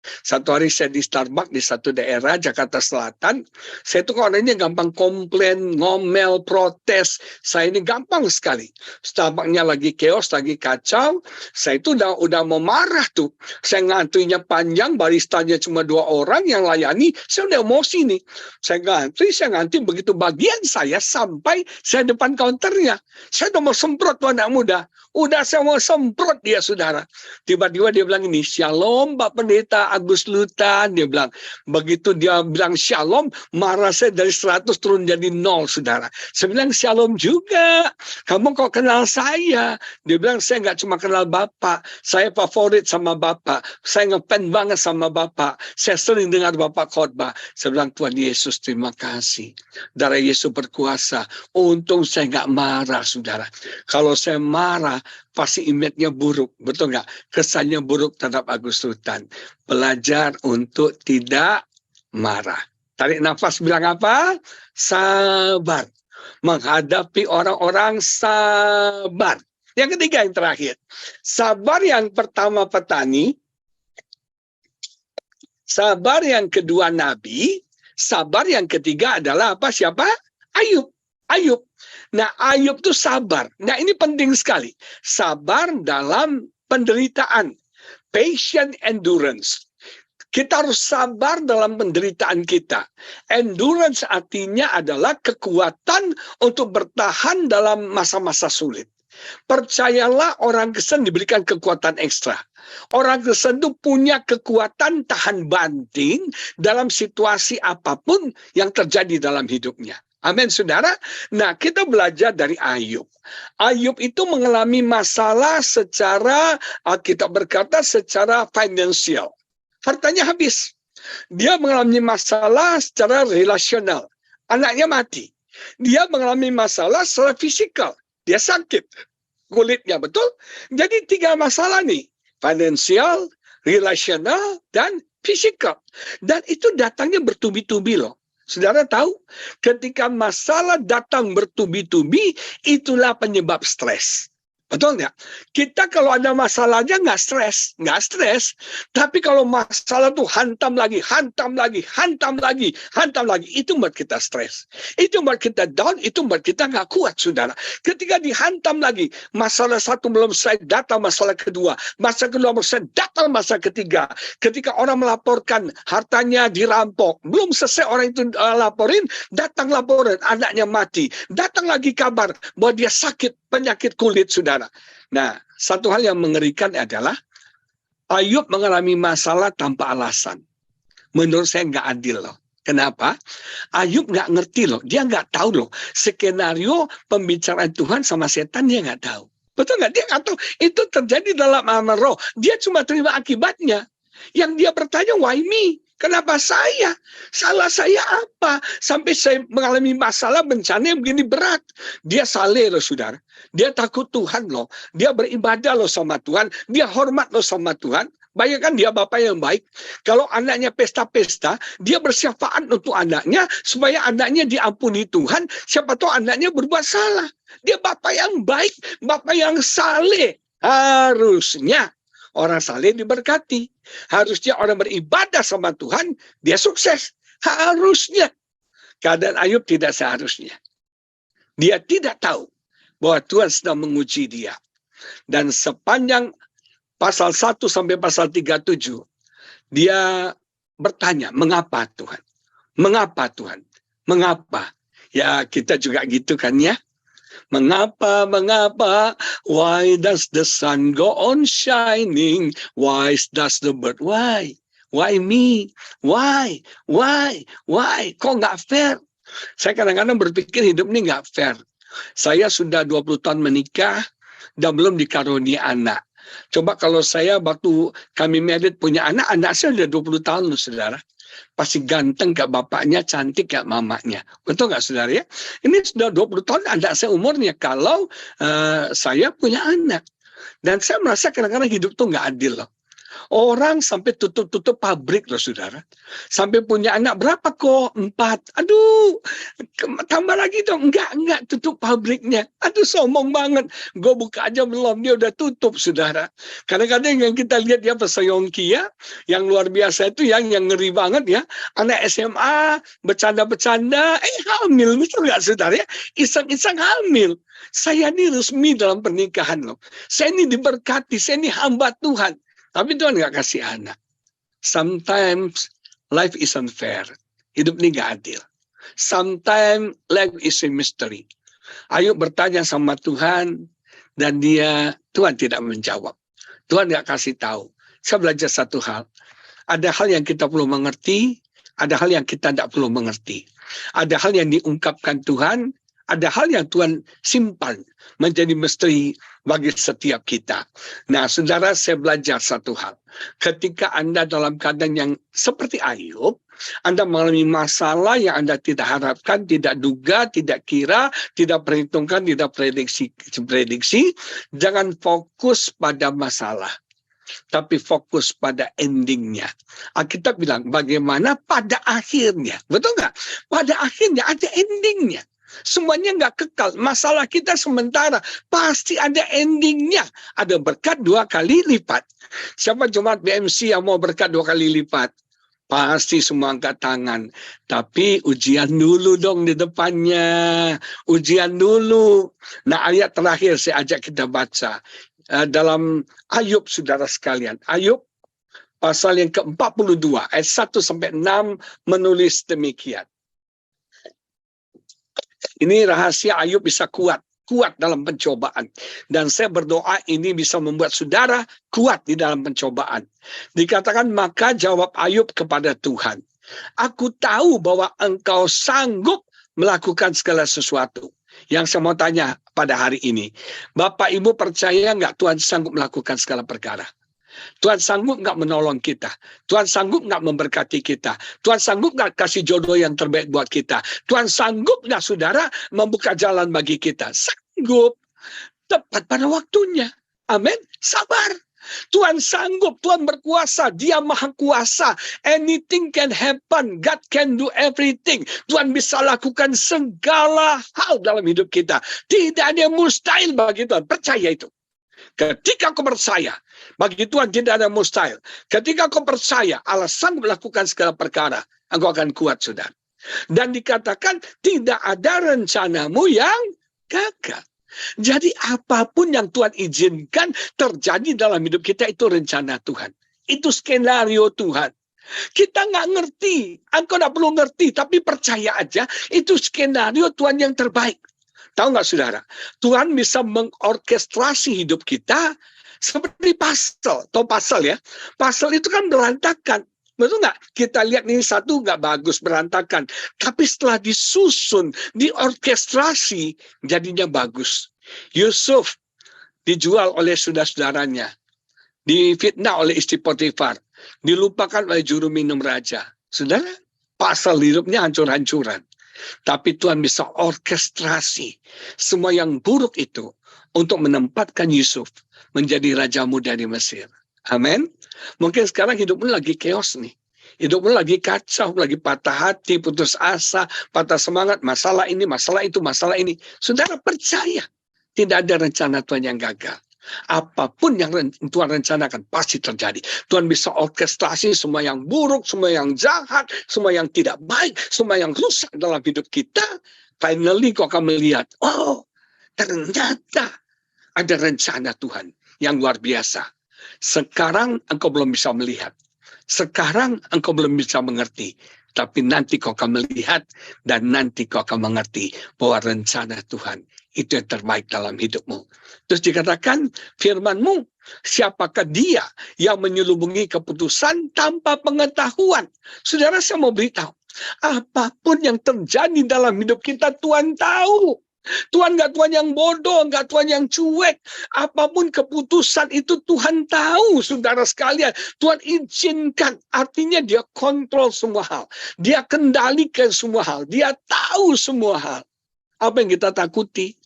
Satu hari saya di Starbucks di satu daerah Jakarta Selatan, saya tuh orangnya gampang komplain, ngomel, protes. Saya ini gampang sekali. Starbucksnya lagi chaos, lagi kacau. Saya itu udah mau marah tuh. Saya ngantrinya panjang, baristanya cuma 2 orang yang layani. Saya udah emosi nih. Saya ngantri begitu bagian saya sampai saya depan counternya. Saya udah mau semprot tuh anak muda. Udah saya mau semprot dia, saudara. Tiba-tiba dia bilang ini, Shalom Pak Pendeta Agus Lutan. Dia bilang, begitu dia bilang Shalom, marah saya dari 100 turun jadi 0, saudara. Saya bilang Shalom juga. Kamu kok kenal saya? Dia bilang, saya nggak cuma kenal Bapak. Saya favorit sama Bapak. Saya ngefans banget sama Bapak. Saya sering dengar Bapak khotbah. Saya bilang, Tuhan Yesus terima kasih. Darah Yesus berkuasa. Untung saya nggak marah, saudara. Kalau saya marah, pasti image-nya buruk, betul nggak? Kesannya buruk terhadap Agus Lutan. Belajar untuk tidak marah. Tarik nafas, bilang apa? Sabar. Menghadapi orang-orang sabar. Yang ketiga, yang terakhir. Sabar yang pertama petani, sabar yang kedua nabi, sabar yang ketiga adalah apa? Siapa? Ayub. Ayub. Nah, Ayub itu sabar. Nah, ini penting sekali. Sabar dalam penderitaan. Patient endurance. Kita harus sabar dalam penderitaan kita. Endurance artinya adalah kekuatan untuk bertahan dalam masa-masa sulit. Percayalah, orang Kristen diberikan kekuatan ekstra. Orang Kristen itu punya kekuatan tahan banting dalam situasi apapun yang terjadi dalam hidupnya. Amin, saudara. Nah, kita belajar dari Ayub. Ayub itu mengalami masalah secara, kita berkata secara finansial. Hartanya habis. Dia mengalami masalah secara relasional. Anaknya mati. Dia mengalami masalah secara fisikal. Dia sakit. Kulitnya, betul? Jadi 3 masalah nih. Finansial, relasional, dan fisikal. Dan itu datangnya bertubi-tubi loh. Saudara tahu, ketika masalah datang bertubi-tubi, itulah penyebab stres. Betul nggak? Kita kalau ada masalahnya nggak stres. Tapi kalau masalah tuh hantam lagi, itu buat kita stres. Itu buat kita down, itu buat kita nggak kuat, saudara. Ketika dihantam lagi, masalah satu belum selesai, datang masalah kedua. Masalah kedua belum selesai, datang masalah ketiga. Ketika orang melaporkan hartanya dirampok, belum selesai orang itu laporin, datang laporan, anaknya mati. Datang lagi kabar bahwa dia sakit, penyakit kulit, saudara. Nah, satu hal yang mengerikan adalah Ayub mengalami masalah tanpa alasan. Menurut saya nggak adil loh. Kenapa? Ayub nggak ngerti loh. Dia nggak tahu loh. Skenario pembicaraan Tuhan sama setan dia nggak tahu. Betul nggak? Dia nggak tahu. Itu terjadi dalam alam roh. Dia cuma terima akibatnya. Yang dia bertanya, why me? Kenapa saya? Salah saya apa? Sampai saya mengalami masalah bencana yang begini berat. Dia saleh loh, saudara. Dia takut Tuhan loh. Dia beribadah loh sama Tuhan. Dia hormat loh sama Tuhan. Bayangkan dia bapak yang baik. Kalau anaknya pesta-pesta, dia bersyafaat untuk anaknya supaya anaknya diampuni Tuhan. Siapa tahu anaknya berbuat salah. Dia bapak yang baik, bapak yang saleh. Harusnya orang saleh diberkati. Harusnya orang beribadah sama Tuhan, dia sukses. Harusnya. Keadaan Ayub tidak seharusnya. Dia tidak tahu bahwa Tuhan sedang menguji dia. Dan sepanjang pasal 1 sampai pasal 37, dia bertanya, mengapa Tuhan? Mengapa Tuhan? Mengapa? Ya, kita juga gitu kan ya. Mengapa, mengapa? Why does the sun go on shining? Why does the bird? Why? Why me? Why? Why? Why? Kok nggak fair? Saya kadang-kadang berpikir hidup ini nggak fair. Saya sudah 20 tahun menikah dan belum dikaruniai anak. Coba kalau saya waktu kami married punya anak saya sudah 20 tahun loh, saudara. Pasti ganteng gak bapaknya, cantik gak mamanya. Betul gak saudara ya? Ini sudah 20 tahun anak saya umurnya kalau saya punya anak. Dan saya merasa kadang-kadang hidup tuh gak adil loh. Orang sampai tutup-tutup pabrik loh saudara. Sampai punya anak berapa kok? 4. Aduh, tambah lagi dong. Enggak, tutup pabriknya. Aduh, sombong banget. Gue buka aja belum, dia udah tutup saudara. Kadang-kadang yang kita lihat ya Pesayongki ya, yang luar biasa itu yang ngeri banget ya. Anak SMA, bercanda-bercanda, hamil. Betul nggak saudara ya? Iseng-iseng hamil. Saya ini resmi dalam pernikahan loh. Saya ini diberkati, saya ini hamba Tuhan. Tapi Tuhan nggak kasih anak. Sometimes life is unfair. Hidup ini nggak adil. Sometimes life is a mystery. Ayub bertanya sama Tuhan dan Tuhan tidak menjawab. Tuhan nggak kasih tahu. Saya belajar satu hal. Ada hal yang kita perlu mengerti, ada hal yang kita tidak perlu mengerti. Ada hal yang diungkapkan Tuhan, ada hal yang Tuhan simpan menjadi misteri bagi setiap kita. Nah, saudara, saya belajar satu hal. Ketika Anda dalam keadaan yang seperti Ayub, Anda mengalami masalah yang Anda tidak harapkan, tidak duga, tidak kira, tidak perhitungkan, tidak prediksi, jangan fokus pada masalah, tapi fokus pada endingnya. Alkitab bilang, bagaimana pada akhirnya. Betul nggak? Pada akhirnya ada endingnya. Semuanya nggak kekal. Masalah kita sementara. Pasti ada endingnya. Ada berkat 2 kali lipat. Siapa jemaat BMC yang mau berkat 2 kali lipat? Pasti semua angkat tangan. Tapi ujian dulu dong di depannya. Ujian dulu. Nah, ayat terakhir saya ajak kita baca. Dalam Ayub, saudara sekalian. Ayub pasal yang ke-42 ayat 1-6 menulis demikian. Ini rahasia Ayub bisa kuat dalam pencobaan. Dan saya berdoa ini bisa membuat saudara kuat di dalam pencobaan. Dikatakan, maka jawab Ayub kepada Tuhan, aku tahu bahwa engkau sanggup melakukan segala sesuatu. Yang saya mau tanya pada hari ini, Bapak Ibu percaya nggak Tuhan sanggup melakukan segala perkara? Tuhan sanggup nggak menolong kita? Tuhan sanggup nggak memberkati kita? Tuhan sanggup nggak kasih jodoh yang terbaik buat kita? Tuhan sanggup nggak saudara membuka jalan bagi kita? Sanggup. Tepat pada waktunya. Amin. Sabar. Tuhan sanggup, Tuhan berkuasa, Dia maha kuasa. Anything can happen, God can do everything. Tuhan bisa lakukan segala hal dalam hidup kita. Tidak ada yang mustahil bagi Tuhan, percaya itu. Ketika kau percaya, bagi Tuhan tidak ada mustahil. Ketika kau percaya, Allah sanggup melakukan segala perkara, engkau akan kuat, saudara. Dan dikatakan, tidak ada rencanamu yang gagal. Jadi apapun yang Tuhan izinkan terjadi dalam hidup kita, itu rencana Tuhan. Itu skenario Tuhan. Kita nggak ngerti, engkau nggak perlu ngerti, tapi percaya aja, itu skenario Tuhan yang terbaik. Tahu nggak saudara? Tuhan bisa mengorkestrasi hidup kita seperti puzzle. Tahu puzzle ya? Puzzle itu kan berantakan. Betul nggak? Kita lihat ini satu nggak bagus, berantakan. Tapi setelah disusun, diorkestrasi, jadinya bagus. Yusuf dijual oleh saudara-saudaranya. Difitnah oleh istri Potifar. Dilupakan oleh juru minum raja. Saudara, puzzle hidupnya hancur-hancuran. Tapi Tuhan bisa orkestrasi semua yang buruk itu untuk menempatkan Yusuf menjadi raja muda di Mesir. Amin. Mungkin sekarang hidupmu lagi chaos nih. Hidupmu lagi kacau, lagi patah hati, putus asa, patah semangat, masalah ini, masalah itu, masalah ini. Saudara percaya, tidak ada rencana Tuhan yang gagal. Apapun yang Tuhan rencanakan pasti terjadi. Tuhan bisa orkestrasi semua yang buruk, semua yang jahat, semua yang tidak baik, semua yang rusak dalam hidup kita. Finally kau akan melihat, oh ternyata ada rencana Tuhan yang luar biasa. Sekarang engkau belum bisa melihat. Sekarang engkau belum bisa mengerti. Tapi nanti kau akan melihat dan nanti kau akan mengerti bahwa rencana Tuhan itu yang terbaik dalam hidupmu. Terus dikatakan firman-Mu, siapakah dia yang menyelubungi keputusan tanpa pengetahuan? Saudara, saya mau beritahu, apapun yang terjadi dalam hidup kita, Tuhan tahu. Tuhan nggak Tuhan yang bodoh, nggak Tuhan yang cuek. Apapun keputusan itu Tuhan tahu, saudara sekalian. Tuhan izinkan, artinya dia kontrol semua hal. Dia kendalikan semua hal. Dia tahu semua hal. Apa yang kita takuti?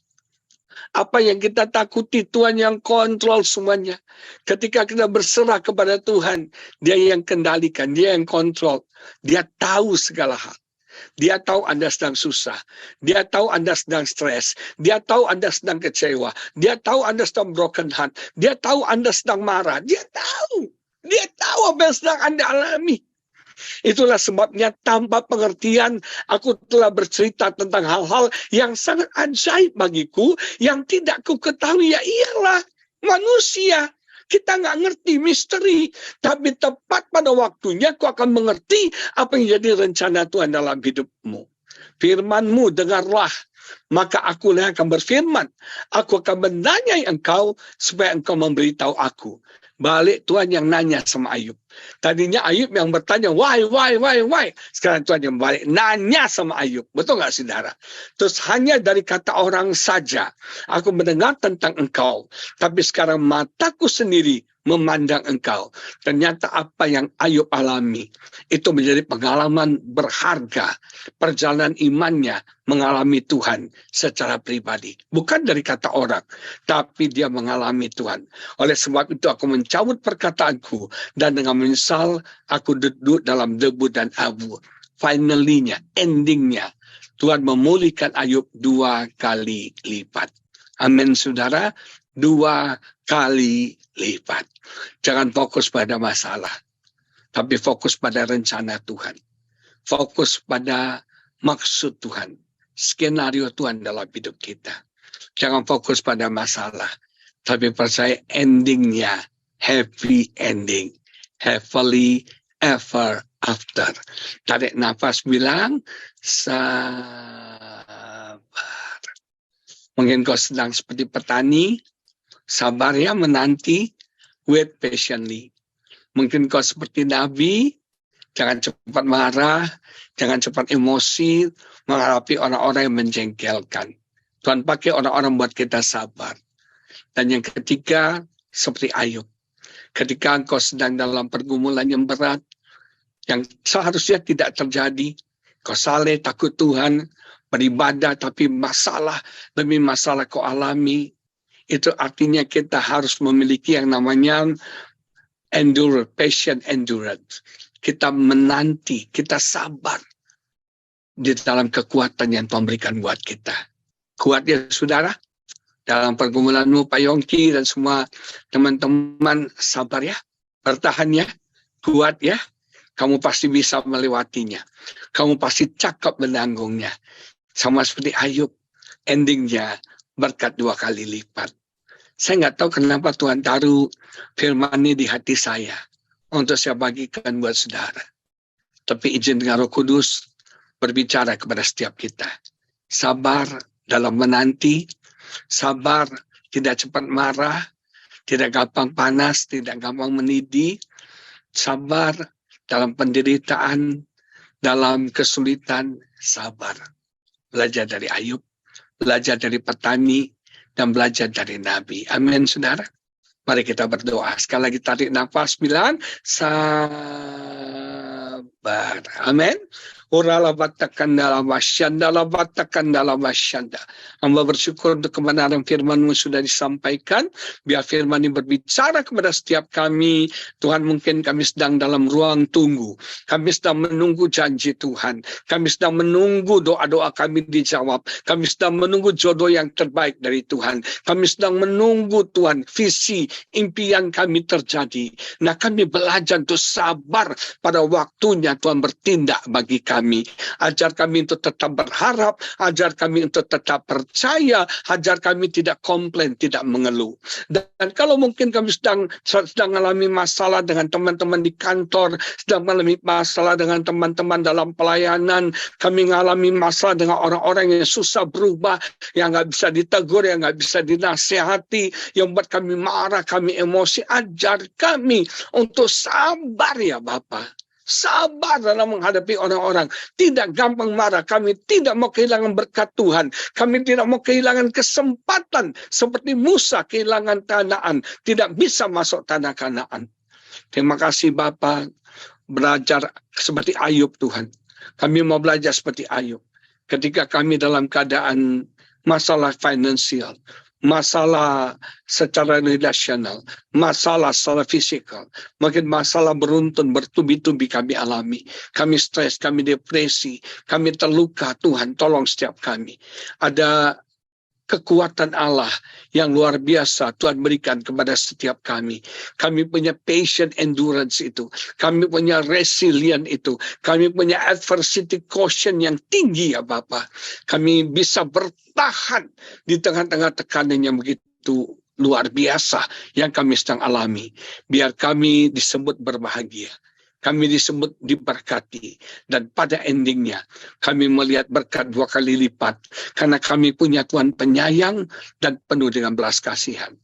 Apa yang kita takuti, Tuhan yang kontrol semuanya. Ketika kita berserah kepada Tuhan, dia yang kendalikan, dia yang kontrol. Dia tahu segala hal. Dia tahu Anda sedang susah. Dia tahu Anda sedang stres. Dia tahu Anda sedang kecewa. Dia tahu Anda sedang broken heart. Dia tahu Anda sedang marah. Dia tahu. Dia tahu apa yang sedang Anda alami. Itulah sebabnya tanpa pengertian aku telah bercerita tentang hal-hal yang sangat ajaib bagiku. Yang tidak ku ketahui, ya ialah manusia. Kita nggak ngerti misteri, tapi tepat pada waktunya kau akan mengerti apa yang jadi rencana Tuhan dalam hidupmu. Firman-Mu dengarlah, maka akulah yang akan berfirman. Aku akan menanyai engkau supaya engkau memberitahu aku. Balik Tuhan yang nanya sama Ayub. Tadinya Ayub yang bertanya, why. Sekarang Tuhan yang balik nanya sama Ayub. Betul nggak, saudara? Terus hanya dari kata orang saja, aku mendengar tentang engkau. Tapi sekarang mataku sendiri memandang engkau. Ternyata apa yang Ayub alami, itu menjadi pengalaman berharga. Perjalanan imannya mengalami Tuhan secara pribadi. Bukan dari kata orang, tapi dia mengalami Tuhan. Oleh sebab itu aku mencabut perkataanku, dan dengan menyesal aku duduk dalam debu dan abu. Finally-nya, endingnya, Tuhan memulihkan Ayub 2 kali lipat. Amin, saudara. 2 kali lipat. Jangan fokus pada masalah, tapi fokus pada rencana Tuhan. Fokus pada maksud Tuhan, skenario Tuhan dalam hidup kita. Jangan fokus pada masalah, tapi percaya endingnya happy ending, happily ever after. Tarik nafas, bilang sabar. Mungkin kau sedang seperti petani, sabar ya, menanti, wait patiently. Mungkin kau seperti Nabi, jangan cepat marah, jangan cepat emosi, menghadapi orang-orang yang menjengkelkan. Tuhan pakai orang-orang buat kita sabar. Dan yang ketiga, seperti Ayub. Ketika engkau sedang dalam pergumulan yang berat, yang seharusnya tidak terjadi, kau saleh, takut Tuhan, beribadah, tapi masalah demi masalah kau alami, itu artinya kita harus memiliki yang namanya patient endurance. Kita menanti, kita sabar di dalam kekuatan yang Tuhan berikan buat kita. Kuat ya, saudara? Dalam pergumulanmu, Pak Yongki dan semua teman-teman, sabar ya, bertahan ya, kuat ya. Kamu pasti bisa melewatinya. Kamu pasti cakap menanggungnya. Sama seperti Ayub, endingnya berkat 2 kali lipat. Saya nggak tahu kenapa Tuhan taruh firman ini di hati saya untuk saya bagikan buat saudara. Tapi izin dengan Roh Kudus berbicara kepada setiap kita. Sabar dalam menanti, sabar tidak cepat marah, tidak gampang panas, tidak gampang mendidih, sabar dalam penderitaan, dalam kesulitan, sabar. Belajar dari Ayub, belajar dari petani, dan belajar dari Nabi. Amin, saudara. Mari kita berdoa. Sekali lagi tarik nafas, bilang sabar. Amin. Urala batakan dalam wasyanda, batakan dalam wasyanda. Hamba bersyukur untuk kebenaran firman-Mu sudah disampaikan. Biar firman ini berbicara kepada setiap kami. Tuhan, mungkin kami sedang dalam ruang tunggu. Kami sedang menunggu janji Tuhan. Kami sedang menunggu doa-doa kami dijawab. Kami sedang menunggu jodoh yang terbaik dari Tuhan. Kami sedang menunggu Tuhan, visi, impian kami terjadi. Nah, kami belajar untuk sabar pada waktunya Tuhan bertindak bagi kami. kami. Ajar kami untuk tetap berharap, ajar kami untuk tetap percaya, ajar kami tidak komplain, tidak mengeluh. Dan kalau mungkin kami sedang mengalami masalah dengan teman-teman di kantor, sedang mengalami masalah dengan teman-teman dalam pelayanan, kami mengalami masalah dengan orang-orang yang susah berubah, yang nggak bisa ditegur, yang nggak bisa dinasihati, yang buat kami marah, kami emosi. Ajar kami untuk sabar ya Bapa. Sabar dalam menghadapi orang-orang. Tidak gampang marah. Kami tidak mau kehilangan berkat Tuhan. Kami tidak mau kehilangan kesempatan. Seperti Musa kehilangan Kanaan. Tidak bisa masuk tanah Kanaan. Terima kasih Bapa. Belajar seperti Ayub Tuhan. Kami mau belajar seperti Ayub. Ketika kami dalam keadaan masalah finansial, masalah secara relasional, masalah secara fisikal, mungkin masalah beruntun, bertubi-tubi kami alami. Kami stres, kami depresi, kami terluka. Tuhan, tolong setiap kami. Ada kekuatan Allah yang luar biasa Tuhan berikan kepada setiap kami. Kami punya patient endurance itu. Kami punya resilient itu. Kami punya adversity quotient yang tinggi ya Bapak. Kami bisa bertahan di tengah-tengah tekanan yang begitu luar biasa yang kami sedang alami. Biar kami disebut berbahagia. Kami disebut diberkati. Dan pada endingnya, kami melihat berkat 2 kali lipat. Karena kami punya Tuhan penyayang dan penuh dengan belas kasihan.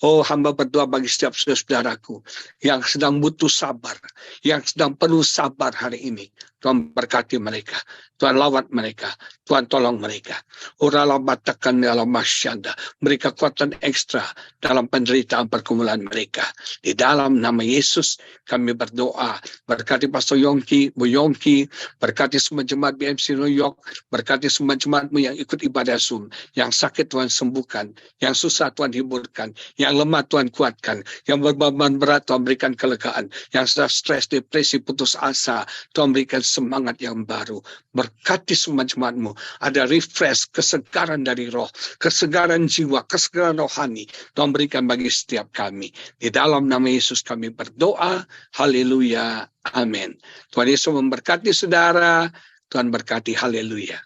Oh, hamba berdoa bagi setiap saudaraku yang sedang butuh sabar, yang sedang perlu sabar hari ini. Tuhan berkati mereka. Tuhan lawat mereka. Tuhan tolong mereka. Uralah batakan dalam masyanda. Mereka kekuatan ekstra dalam penderitaan pergumulan mereka. Di dalam nama Yesus kami berdoa. Berkati Pastor Yongki, Bu Yongki. Berkati semua jemaat BMC New York. Berkati semua jemaatmu yang ikut ibadah Zoom. Yang sakit Tuhan sembuhkan. Yang susah Tuhan hiburkan. Yang lemah Tuhan kuatkan. Yang berbeban berat Tuhan berikan kelegaan. Yang sudah stres, depresi, putus asa. Tuhan berikan semangat yang baru. Berkati semua jemaatmu. Ada refresh, kesegaran dari roh, kesegaran jiwa, kesegaran rohani. Tuhan berikan bagi setiap kami. Di dalam nama Yesus kami berdoa. Haleluya. Amin. Tuhan Yesus memberkati saudara. Tuhan berkati. Haleluya.